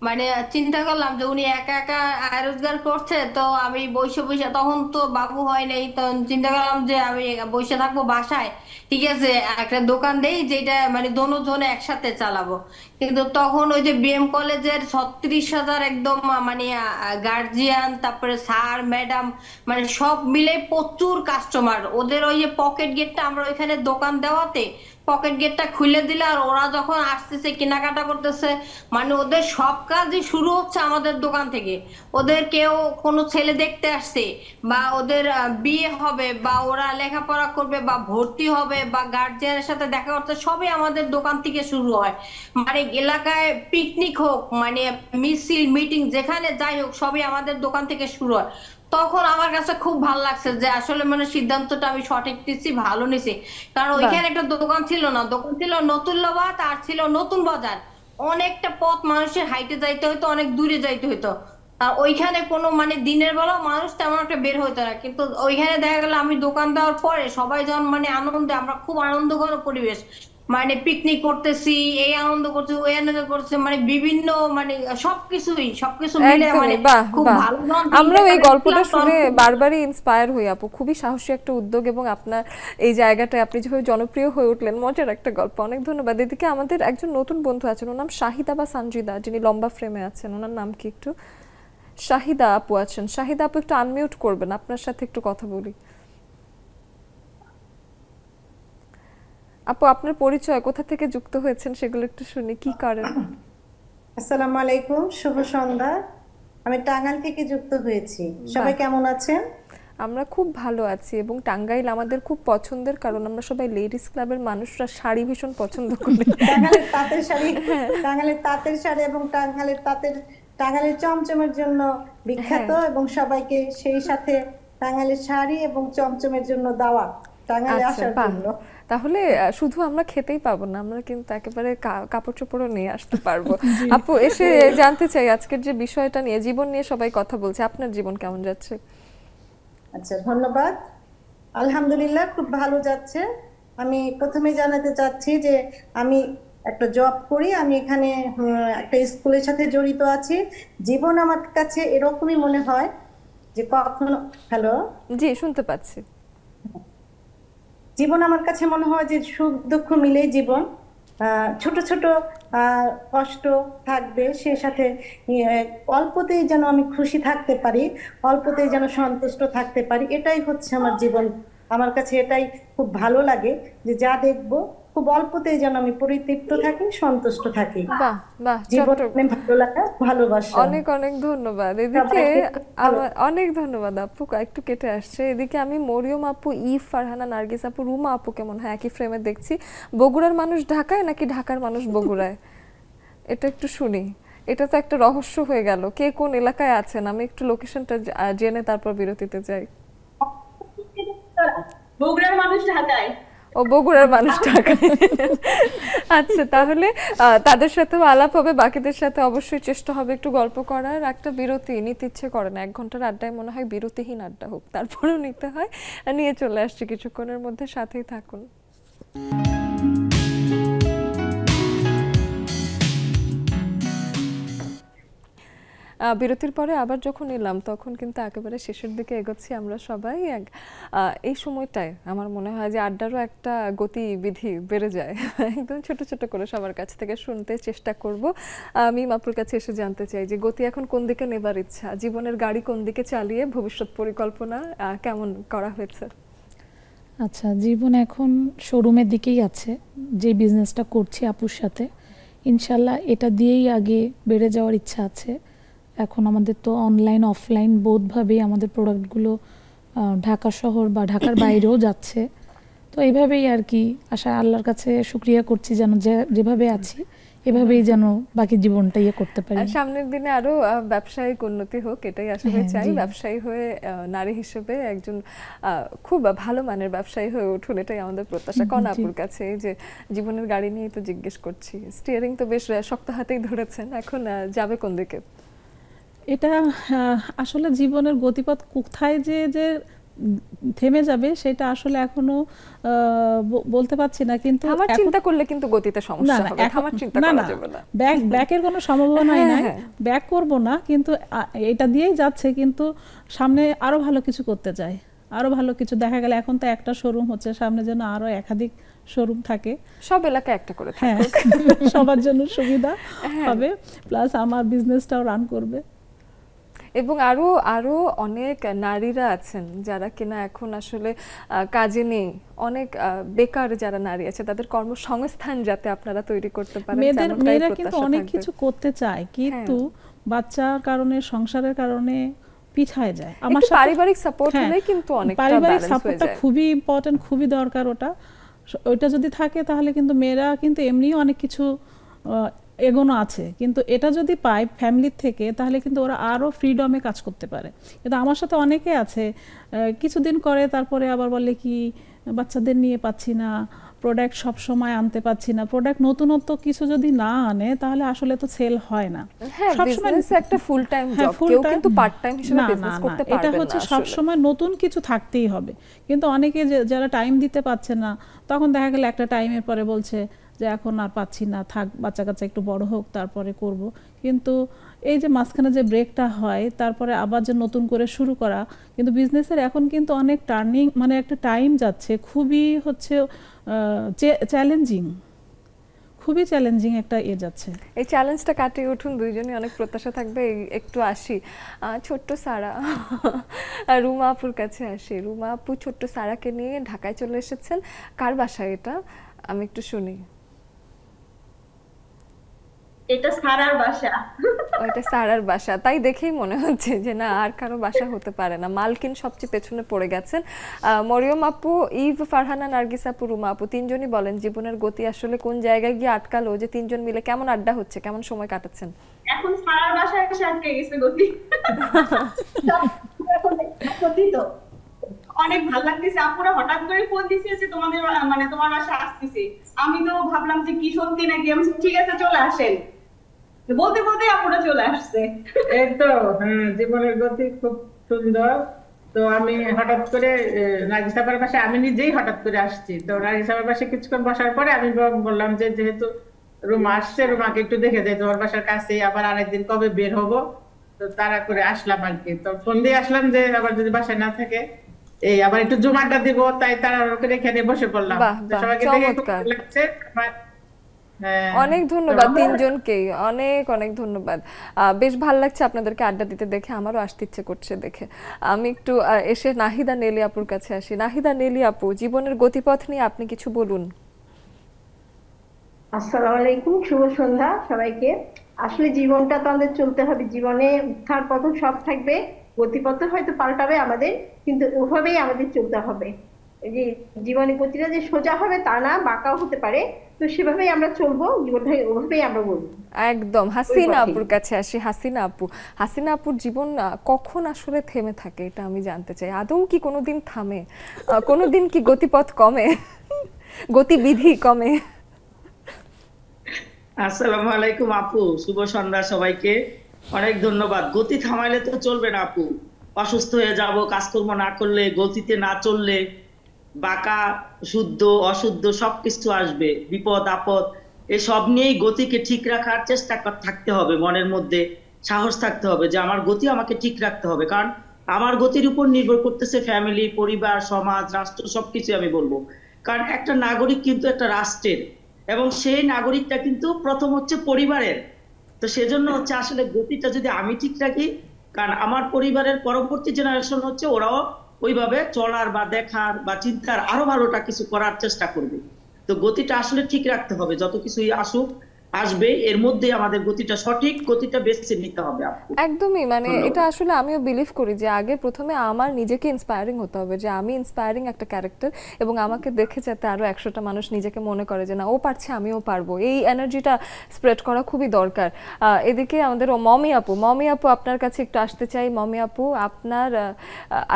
মানে চিন্তা করলাম যে উনি একা একা আয় রোজগার করছে, তো আমি বসে বসে, তখন তো বাবু হয় নাই, তখন চিন্তা করলাম যে আমি বসে থাকবো বাসায়, ঠিক আছে একটা দোকান দেই যেটা মানে দোনোজনে একসাথে চালাবো। কিন্তু তখন ওই যে বিএম কলেজের 36,000 একদম মানে গার্জিয়ান, তারপরে স্যার ম্যাডাম, মানে সব মিলে প্রচুর কাস্টমার। ওদের ওই যে পকেট গেটটা, আমরা ওইখানে দোকান দেওয়াতে পকেট গেটটা খুলে দিলে, আর ওরা যখন আসতেছে কেনাকাটা করতেছে, মানে ওদের সব কাজই শুরু হচ্ছে আমাদের দোকান থেকে। ওদের কেউ কোনো ছেলে দেখতে আসছে, বা ওদের বিয়ে হবে, বা ওরা লেখাপড়া করবে, বা ভর্তি হবে, বা গার্জিয়ানের সাথে দেখা করতে, সবই আমাদের দোকান থেকে শুরু হয়। মানে এলাকায় পিকনিক হোক, মানে মিছিল মিটিং যেখানে যাই হোক, সবই আমাদের দোকান থেকে শুরু হয়। তখন আমার কাছে খুব ভালো লাগছে যে আসলে মানে সিদ্ধান্তটা আমি সঠিক নিছি, ভালো নিছি। কারণ ওইখানে একটা দোকান ছিল না, দোকান ছিল নতুল্লাবাদ আর ছিল নতুন বাজার। অনেকটা পথ মানুষের হাইটে যাইতে হইতো, অনেক দূরে যাইতে হইতো। আর ওইখানে কোনো মানে দিনের বেলা মানুষ তেমন একটা বের হইতো না। কিন্তু ওইখানে দেখা গেল আমি দোকান দেওয়ার পরে সবাই যখন মানে আনন্দে, আমরা খুব আনন্দঘন পরিবেশ, মানে পিকনিক করতেছি, এই আনন্দ করছি, ওই আনন্দ করছি, মানে বিভিন্ন মানে সবকিছু মিলে মানে খুব ভালো। আমরাও এই গল্পটা শুনে বারবারই ইন্সপায়ার হই আপু। খুবই সাহসী একটা উদ্যোগ, এবং আপনার এই জায়গাটায় আপনি যেভাবে জনপ্রিয় হয়ে উঠলেন, মজার একটা গল্প। অনেক ধন্যবাদ। এদিকে আমাদের একজন নতুন বন্ধু আছেন, ওর নাম শাহিদা বা সানজিদা, যিনি লম্বা ফ্রেমে আছেন। ওনার নাম কি একটু? শাহিদা আপু আছেন। শাহিদা আপু একটু আনমিউট করবেন, আপনার সাথে একটু কথা বলি। আপু, আপনার পরিচয়, কোথা থেকে যুক্ত হয়েছেন সেগুলো একটু শুনি, কি করেন? আসসালামু আলাইকুম, শুভ সন্ধ্যা। আমি টাঙ্গাইল থেকে যুক্ত হয়েছি। সবাই কেমন আছেন? আমরা খুব ভালো আছি, এবং টাঙ্গাইল আমাদের খুব পছন্দের, কারণ আমরা সবাই লেডিস ক্লাবের মানুষরা শাড়ি ভীষণ পছন্দ করি। টাঙ্গাইলের তাঁতের শাড়ি, টাঙ্গাইলের তাঁতের শাড়ি এবং টাঙ্গাইলের চমচমের জন্য বিখ্যাত, এবং সবাইকে সেই সাথে টাঙ্গাইলের শাড়ি এবং চমচমের জন্য দাওয়াত টাঙ্গাইলে আসার জন্য। তাহলে শুধু আমরা খেতেই পাবো না, আমরা কিন্তু একেবারে কাপড় চোপড়ও নিয়ে আসতে পারবো। আপু, এসে জানতে চাই আজকের যে বিষয়টা নিয়ে, জীবন নিয়ে সবাই কথা বলছে, আপনার জীবন কেমন যাচ্ছে? আচ্ছা, ধন্যবাদ। আলহামদুলিল্লাহ, খুব ভালো যাচ্ছে। আমি প্রথমে জানাতে চাচ্ছি যে আমি একটা জব করি, আমি এখানে একটা স্কুলের সাথে জড়িত আছি। জীবন আমার কাছে এরকমই মনে হয় যে কখনো, হ্যালো, জি শুনতে পাচ্ছি, জীবন আমার কাছে মনে হয় যে সুখ দুঃখ মিলেই জীবন। ছোট ছোট কষ্ট থাকবে, সে সাথে অল্পতেই যেন আমি খুশি থাকতে পারি, অল্পতেই যেন সন্তুষ্ট থাকতে পারি, এটাই হচ্ছে আমার জীবন। আমার কাছে এটাই খুব ভালো লাগে যে যা দেখবো খুব অল্পতেই যেন আমি পরিতৃপ্ত থাকি, সন্তুষ্ট থাকি। বাহ বাহ, জীবনে ভালো লাগা, ভালোবাসা। অনেক অনেক ধন্যবাদ। এদিকে অনেক ধন্যবাদ আপু, একটু কেটে আসছে। এদিকে আমি মরিয়ম আপু, ফারহানা, নার্গিস আপু, রুমা আপু কেমন হয় একই ফ্রেমে দেখছি। বগুড়ার মানুষ ঢাকায় নাকি ঢাকার মানুষ বগুড়ায়, এটা একটু শুনি। এটা তো একটা রহস্য হয়ে গেল। কে কোন এলাকায় আছেন? আমি একটু লোকেশনটা জেনে তারপর বিরতিতে যাই। বগুড়ার মানুষ ঢাকায়। ও, বগুড়ার মানুষ ঢাকায়। আচ্ছা, তাহলে তাদের সাথেও আলাপ হবে, বাকিদের সাথে অবশ্যই চেষ্টা হবে একটু গল্প করার। একটা বিরতি নিতে ইচ্ছে করে না, 1 ঘন্টার আড্ডায় মনে হয় বিরতিহীন আড্ডা হোক, তারপরেও নিতে হয়। নিয়ে চলে আসছি কিছুক্ষণের মধ্যে, সাথেই থাকুন। বিরতির পরে আবার যখন এলাম তখন কিন্তু একেবারে শেষের দিকে এগোচ্ছি আমরা সবাই। এই সময়টায় আমার মনে হয় যে আড্ডারও একটা গতিবিধি বেড়ে যায়। একদম ছোট ছোট করে সবার কাছ থেকে শুনতে চেষ্টা করব। আমি আপুর কাছে এসে জানতে চাই যে গতি এখন কোন দিকে নেবার ইচ্ছা, জীবনের গাড়ি কোন দিকে চালিয়ে ভবিষ্যৎ পরিকল্পনা কেমন করা হয়েছে? আচ্ছা, জীবন এখন শোরুমের দিকেই আছে, যে বিজনেসটা করছি আপুর সাথে। ইনশাল্লাহ এটা দিয়েই আগে বেড়ে যাওয়ার ইচ্ছা আছে। এখন আমাদের তো অনলাইন অফলাইন বোধভাবেই আমাদের প্রোডাক্টগুলো ঢাকা শহর বা ঢাকার বাইরেও যাচ্ছে। তো এইভাবেই আর কি আশা আল্লাহর কাছে শুকরিয়া করছি যেন যেভাবে আছি এভাবেই যেন বাকি জীবনটা করতে পারি। সামনের দিনে আরো ব্যবসায়িক উন্নতি হোক, এটাই আসলে চাই। ব্যবসায়ী হয়ে নারী হিসেবে একজন খুব ভালো মানের ব্যবসায়ী হয়ে উঠুন, এটাই আমাদের প্রত্যাশা। কনাপুর কাছে এই যে জীবনের গাড়ি নিয়ে তো জিজ্ঞেস করছি, স্টিয়ারিং তো বেশ শক্ত হাতেই ধরেছেন, এখন যাবে কোন দিকে? এটা আসলে জীবনের গতিপথ কোথায় যে থেমে যাবে সেটা আসলে এখনো বলতে পারছি না, কিন্তু আমার চিন্তা করলে কিন্তু গতিতে সমস্যা হবে। আমার চিন্তা করা যাবে না, ব্যাকের কোনো সম্ভাবনাই নাই, ব্যাক করব না, কিন্তু এটা দিয়েই যাচ্ছে। কিন্তু সামনে আরো ভালো কিছু করতে চাই, আরো ভালো কিছু। দেখা গেল এখন তো একটা শোরুম হচ্ছে, সামনে যেন আরো একাধিক শোরুম থাকে, সব এলাকায় একটা করে থাকুক, সবার জন্য সুবিধা হবে, প্লাস আমার বিজনেসটাও রান করবে। এবং আরো আরো অনেক নারীরা আছেন যারা কিনা এখন আসলে কাজে নেই, অনেক বেকার যারা নারী আছে, তাদের কর্মসংস্থান যাতে আপনারা তৈরি করতে পারেন। মেয়েরা কিন্তু অনেক কিছু করতে চায়, কিন্তু বাচ্চার কারণে, সংসারের কারণে পিছায় যায়। আমার পারিবারিক সাপোর্ট হলেই কিন্তু অনেকটা ব্যালেন্স হয়ে যায়। পারিবারিক সাপোর্টটা খুবই ইম্পর্টেন্ট, খুবই দরকার। ওটা যদি থাকে তাহলে কিন্তু মেয়েরা কিন্তু এমনিও অনেক কিছু এগোনো আছে, কিন্তু এটা যদি পায় ফ্যামিলির থেকে তাহলে কিন্তু ওরা আরো ফ্রিডমে কাজ করতে পারে। কিন্তু আমার সাথে অনেকে আছে কিছুদিন করে তারপরে আবার বলে কি বাচ্চাদের নিয়ে পাচ্ছি না, প্রোডাক্ট সব সময় আনতে পাচ্ছি না। প্রোডাক্ট নতুনত্ব কিছু যদি না আনে তাহলে আসলে তো সেল হয় না। সব সময় একটা ফুল টাইম জব, কেউ কিন্তু পার্ট টাইম হিসেবে বিজনেস করতে পারবে না। এটা হচ্ছে সব সময় নতুন কিছু থাকতেই হবে। কিন্তু অনেকে যারা টাইম দিতে পারছে না, তখন দেখা গেল একটা টাইমের পরে বলছে যে এখন আর পাচ্ছি না, থাক, বাচ্চা কাচ্চা একটু বড় হোক তারপরে করব। কিন্তু এই যে মাঝখানে যে ব্রেকটা হয়, তারপরে আবার যে নতুন করে শুরু করা, কিন্তু বিজনেসের এখন কিন্তু অনেক টার্নিং, মানে একটা টাইম যাচ্ছে, খুবই হচ্ছে চ্যালেঞ্জিং, খুবই চ্যালেঞ্জিং একটা যাচ্ছে। এই চ্যালেঞ্জটা কাটিয়ে উঠুন দুইজনই, অনেক প্রত্যাশা থাকবে। একটু আসি ছোট্ট সারা, রুমা আপুর কাছে আসি। রুমা আপু ছোট্ট সারাকে নিয়ে ঢাকায় চলে এসেছেন। কার বাসায় এটা আমি একটু শুনি। এটা সারার বাসা। ওইটা সারার বাসা, তাই দেখেই মনে হচ্ছে যে না আর কারো বাসা হতে পারে না। মালকিন সবচেয়ে পেছনে পড়ে গেছেন। মরিয়ম আপু, ইভ, ফারহানা, নার্গিস আপু, রুমা আপু, তিনজনই বলেন জীবনের গতি আসলে কোন জায়গায় গিয়ে আটকালো, যে তিনজন মিলে কেমন আড্ডা হচ্ছে, কেমন সময় কাটাচ্ছেন? এখন সারার বাসায় এসে আটকে গেছে গতি। অনেক ভালো লাগতেছে, আপুরা হঠাৎ করে ফোন দিছে যে তোমাদের মানে তোমার বাসা আসতেছে। আমি তো ভাবলাম যে কি সত্যি নাকি, আমি ঠিক আছে চলে আসেন, বলতে বলতে আপুরা চলে আসছে। এই তো জীবনের গতি খুব সুন্দর। তো আমি হঠাৎ করে নার্গিস আপার বাসায় আমি নিজেই হঠাৎ করে আসছি। তো নার্গিস আপার বাসায় কিছুক্ষণ বসার পরে আমি বললাম যে যেহেতু রুমা আসছে, রুমাকে একটু দেখে যাই তোমার বাসার কাছে, আবার আরেকদিন কবে বের হবো। তো তারা করে আসলাম আর কি। তো ফোন দিয়ে আসলাম যে আবার যদি বাসায় না থাকে এই আবার একটু জুমাটা দিব, তাই তারা এখানে বসে পড়লাম। সবাইকে দেখে খুব ভালো লাগছে। অনেক ধন্যবাদ তিনজনকেই, অনেক অনেক ধন্যবাদ। বেশ ভালো লাগছে আপনাদেরকে আড্ডা দিতে দেখে, আমারও আসতে ইচ্ছে করছে দেখে। আমি একটু এসে নাহিদা নেলি আপুর কাছে আসি। নাহিদা নেলি আপু, জীবনের গতিপথ নিয়ে আপনি কিছু বলুন। আসসালামু আলাইকুম, শুভ সন্ধ্যা সবাইকে। আসলে জীবনটা তো আমাদের চলতে হবে, জীবনে উত্থান পতন সব থাকবে, গতিপথ হয়তো পাল্টাবে আমাদের, কিন্তু ওভাবেই আমাদের চলতে হবে। যে জীবনের গতিটা যে সোজা হবে তা না, বাঁকাও হতে পারে, তো সেভাবেই আমরা চলবো, জীবনটা ওভাবেই আমরা বলবো। একদম। হাসিনা আপুর কাছে আসি। হাসিনা আপুর জীবন কখন আসলে থেমে থাকে এটা আমি জানতে চাই। আদৌ কি কোনোদিন থামে? কোনোদিন কি গতিপথ কমে, গতিবিধি কমে? আসসালামু আলাইকুম আপু, শুভ সন্ধ্যা সবাইকে। অনেক ধন্যবাদ। গতি থামাইলে তো চলবে না আপু, অসুস্থ হয়ে যাব কাজকর্ম না করলে, গতিতে না চললে বাঁকা শুদ্ধ অশুদ্ধ সবকিছু আসবে, বিপদ আপদ এসব নিয়েই গতিকে ঠিক রাখার চেষ্টা থাকতে হবে, মনের মধ্যে সাহস থাকতে হবে যে আমার গতি আমাকে ঠিক রাখতে হবে। কারণ আমার গতির উপর নির্ভর করতেছে ফ্যামিলি, পরিবার, সমাজ, রাষ্ট্র সবকিছু আমি বলবো। কারণ একটা নাগরিক কিন্তু একটা রাষ্ট্রের, এবং সেই নাগরিকটা কিন্তু প্রথম হচ্ছে পরিবারের। তো সেজন্য হচ্ছে আসলে গতিটা যদি আমি ঠিক রাখি, কারণ আমার পরিবারের পরবর্তী জেনারেশন হচ্ছে ওরাও ওইভাবে চলার বা দেখার বা চিন্তার আরো ভালোটা কিছু করার চেষ্টা করবে। তো গতিটা আসলে ঠিক রাখতে হবে, যত কিছুই আসুক আসবে এর মধ্যে আমাদের গতিটা সঠিক গতিটা বেছে নিতে হবে। একদমই, মানে এটা আসলে আমিও বিলিভ করি যে আগে প্রথমে আমার নিজেকে ইন্সপায়ারিং হতে হবে, যে আমি ইন্সপায়ারিং একটা ক্যারেক্টার, এবং আমাকে দেখে যাতে আরো 100টা মানুষ নিজেকে মনে করে যে না ও পারছে আমিও পারবো, এই এনার্জিটা স্প্রেড করা খুবই দরকার। এদিকে আমাদের মমি আপু আপনার কাছে একটু আসতে চাই। মমি আপু, আপনার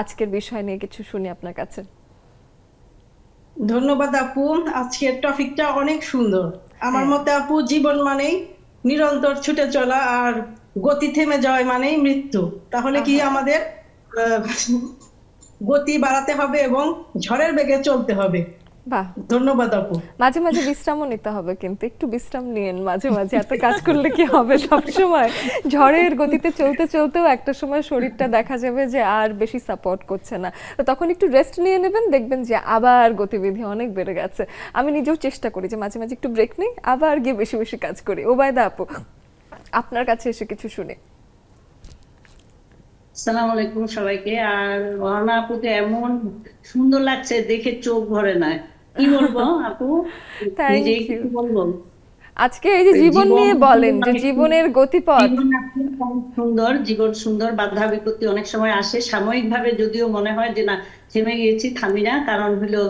আজকের বিষয় নিয়ে কিছু শুনি আপনার কাছে। ধন্যবাদ আপু, আজকের টপিকটা অনেক সুন্দর। আমার মতে আপু, জীবন মানেই নিরন্তর ছুটে চলা, আর গতি থেমে যাওয়া মানেই মৃত্যু। তাহলে কি আমাদের গতি বাড়াতে হবে এবং ঝড়ের বেগে চলতে হবে। বাহ, ধন্যবাদ আপু। মাঝে মাঝে বিশ্রামও নিতে হবে, কিন্তু একটু বিশ্রাম নিয়েন মাঝে মাঝে, এত কাজ করলে কি হবে সব সময়? ঝড়ের গতিতে চলতে চলতেও একটা সময় শরীরটা দেখা যাবে যে আর বেশি সাপোর্ট করছে না, তো তখন একটু রেস্ট নিয়ে নেবেন, দেখবেন যে আবার গতিবিধি অনেক বেড়ে গেছে। আমি নিজেও চেষ্টা করি যে মাঝে মাঝে একটু ব্রেক নিই, আবার গিয়ে বেশি বেশি কাজ করি। ওবায়দা আপু, আপনার কাছে এসে কিছু শুনে। আসসালামু আলাইকুম সবাইকে। আর মহানা আপুকে এমন সুন্দর লাগছে দেখে চোখ ভরে না, কি বলবো আপু, নিজে কি বলবো। আজকে এই যে জীবন নিয়ে বলেন, যে জীবনের গতিপথ সুন্দর, জীবন সুন্দর, বাধা বিপত্তি অনেক সময় আসে সাময়িকভাবে, যদিও মনে হয় যে না থেমে গিয়েছি, থামি না। কারণ হলো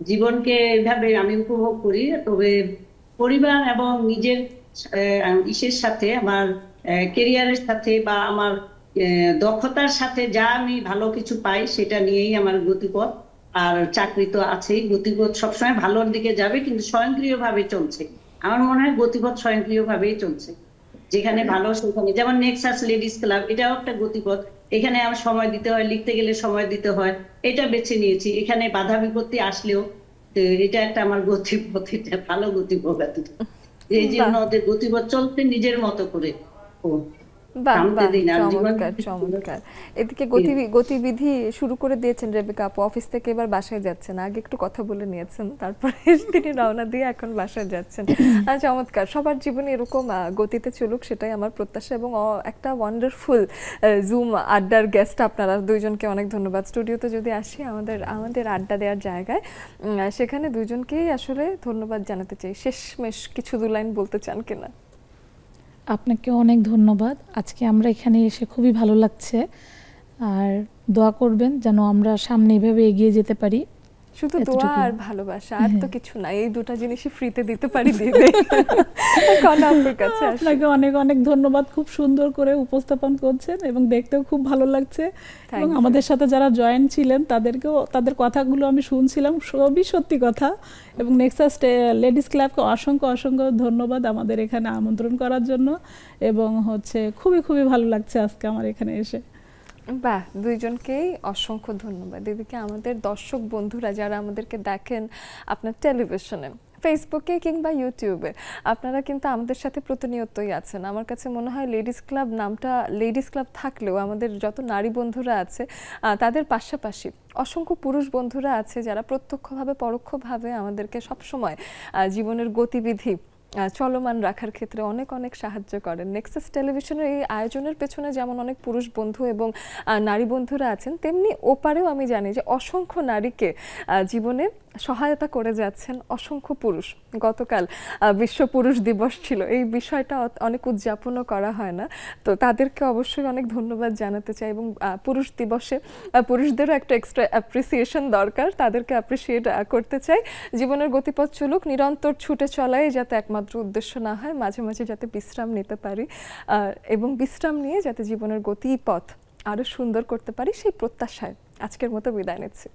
জীবনকে এইভাবে আমি উপভোগ করি। তবে পরিবার এবং নিজের ইসের সাথে, আমার কেরিয়ারের সাথে বা আমার দক্ষতার সাথে যা আমি ভালো কিছু পাই সেটা নিয়েই আমার গতিপথ। আর চাকরি তো আছেই, গতিপথ সবসময় ভালোর দিকে যাবে, কিন্তু স্বয়ংক্রিয়ভাবে চলছে। আমার মনে হয় গতিপথ স্বয়ংক্রিয়ভাবেই চলছে, যেখানে ভালো সেখানে। যেমন নেক্সাস লেডিস ক্লাব, এটাও একটা গতিপথ, এখানে আমার সময় দিতে হয়, লিখতে গেলে সময় দিতে হয়, এটা বেছে নিয়েছি। এখানে বাধা বিপত্তি আসলেও এটা একটা আমার গতিপথ, এটা ভালো গতিপথ। এই জন্য ওদের গতিপথ চলতে নিজের মতো করে। চমৎকার। এদিকে গতিবিধি শুরু করে দিয়েছেন রেবেকা আপু, অফিস থেকে এবার বাসায় যাচ্ছেন, আগে একটু কথা বলে নিয়েছেন, তারপরে তিনি রওনা দিয়ে এখন বাসায় যাচ্ছেন। চমৎকার। সবার জীবনে এরকম গতিতে চলুক, সেটাই আমার প্রত্যাশা। এবং একটা ওয়ান্ডারফুল জুম আড্ডার গেস্ট আপনারা দুইজনকে অনেক ধন্যবাদ। স্টুডিওতে যদি আসি আমাদের আড্ডা দেওয়ার জায়গায়, সেখানে দুইজনকেই আসলে ধন্যবাদ জানাতে চাই। শেষমেশ কিছু দু লাইন বলতে চান কিনা? আপনাকে অনেক ধন্যবাদ। আজকে আমরা এখানে এসে খুবই ভালো লাগছে, আর দোয়া করবেন যেন আমরা সামনে এভাবে এগিয়ে যেতে পারি। শুধু দোয়া আর ভালোবাসা, আর তো কিছু না, এই দুটো জিনিসই ফ্রিতে দিতে পারি, দিবে। আপনাকে অনেক অনেক ধন্যবাদ, খুব সুন্দর করে উপস্থাপন করছেন এবং দেখতেও খুব ভালো লাগছে। এবং আমাদের সাথে যারা জয়েন ছিলেন তাদের কথাগুলো আমি শুনছিলাম, সবই সত্যি কথা। এবং নেক্সাস লেডিস ক্লাবকে অসংখ্য অসংখ্য ধন্যবাদ আমাদের এখানে আমন্ত্রণ করার জন্য। এবং খুবই খুবই ভালো লাগছে আজকে আমার এখানে এসে। বাহ, দুইজনকেই অসংখ্য ধন্যবাদ। এদিকে আমাদের দর্শক বন্ধুরা যারা আমাদেরকে দেখেন আপনার টেলিভিশনে, ফেসবুকে কিংবা ইউটিউবে, আপনারা কিন্তু আমাদের সাথে প্রতিনিয়তই আছেন। আমার কাছে মনে হয় লেডিস ক্লাব নামটা লেডিস ক্লাব থাকলেও আমাদের যত নারী বন্ধুরা আছে তাদের পাশাপাশি অসংখ্য পুরুষ বন্ধুরা আছে যারা প্রত্যক্ষভাবে পরোক্ষভাবে আমাদেরকে সবসময় জীবনের গতিবিধি চলমান রাখার ক্ষেত্রে অনেক অনেক সাহায্য করেন। নেক্সাস টেলিভিশনের এই আয়োজনের পেছনে যেমন অনেক পুরুষ বন্ধু এবং নারী বন্ধুরা আছেন, তেমনি ওপারেও আমি জানি যে অসংখ্য নারীকে জীবনে সহায়তা করে যাচ্ছেন অসংখ্য পুরুষ। গতকাল বিশ্ব পুরুষ দিবস ছিল, এই বিষয়টা অনেক উদযাপনও করা হয় না, তো তাদেরকে অবশ্যই অনেক ধন্যবাদ জানাতে চাই। এবং পুরুষ দিবসে পুরুষদেরও একটা এক্সট্রা অ্যাপ্রিসিয়েশন দরকার, তাদেরকে অ্যাপ্রিসিয়েট করতে চাই। জীবনের গতিপথ চলুক, নিরন্তর ছুটে চলাই যাতে একমাত্র উদ্দেশ্য না হয়, মাঝে মাঝে যাতে বিশ্রাম নিতে পারি এবং বিশ্রাম নিয়ে যাতে জীবনের গতিপথ আরও সুন্দর করতে পারি, সেই প্রত্যাশায় আজকের মতো বিদায় নিচ্ছি।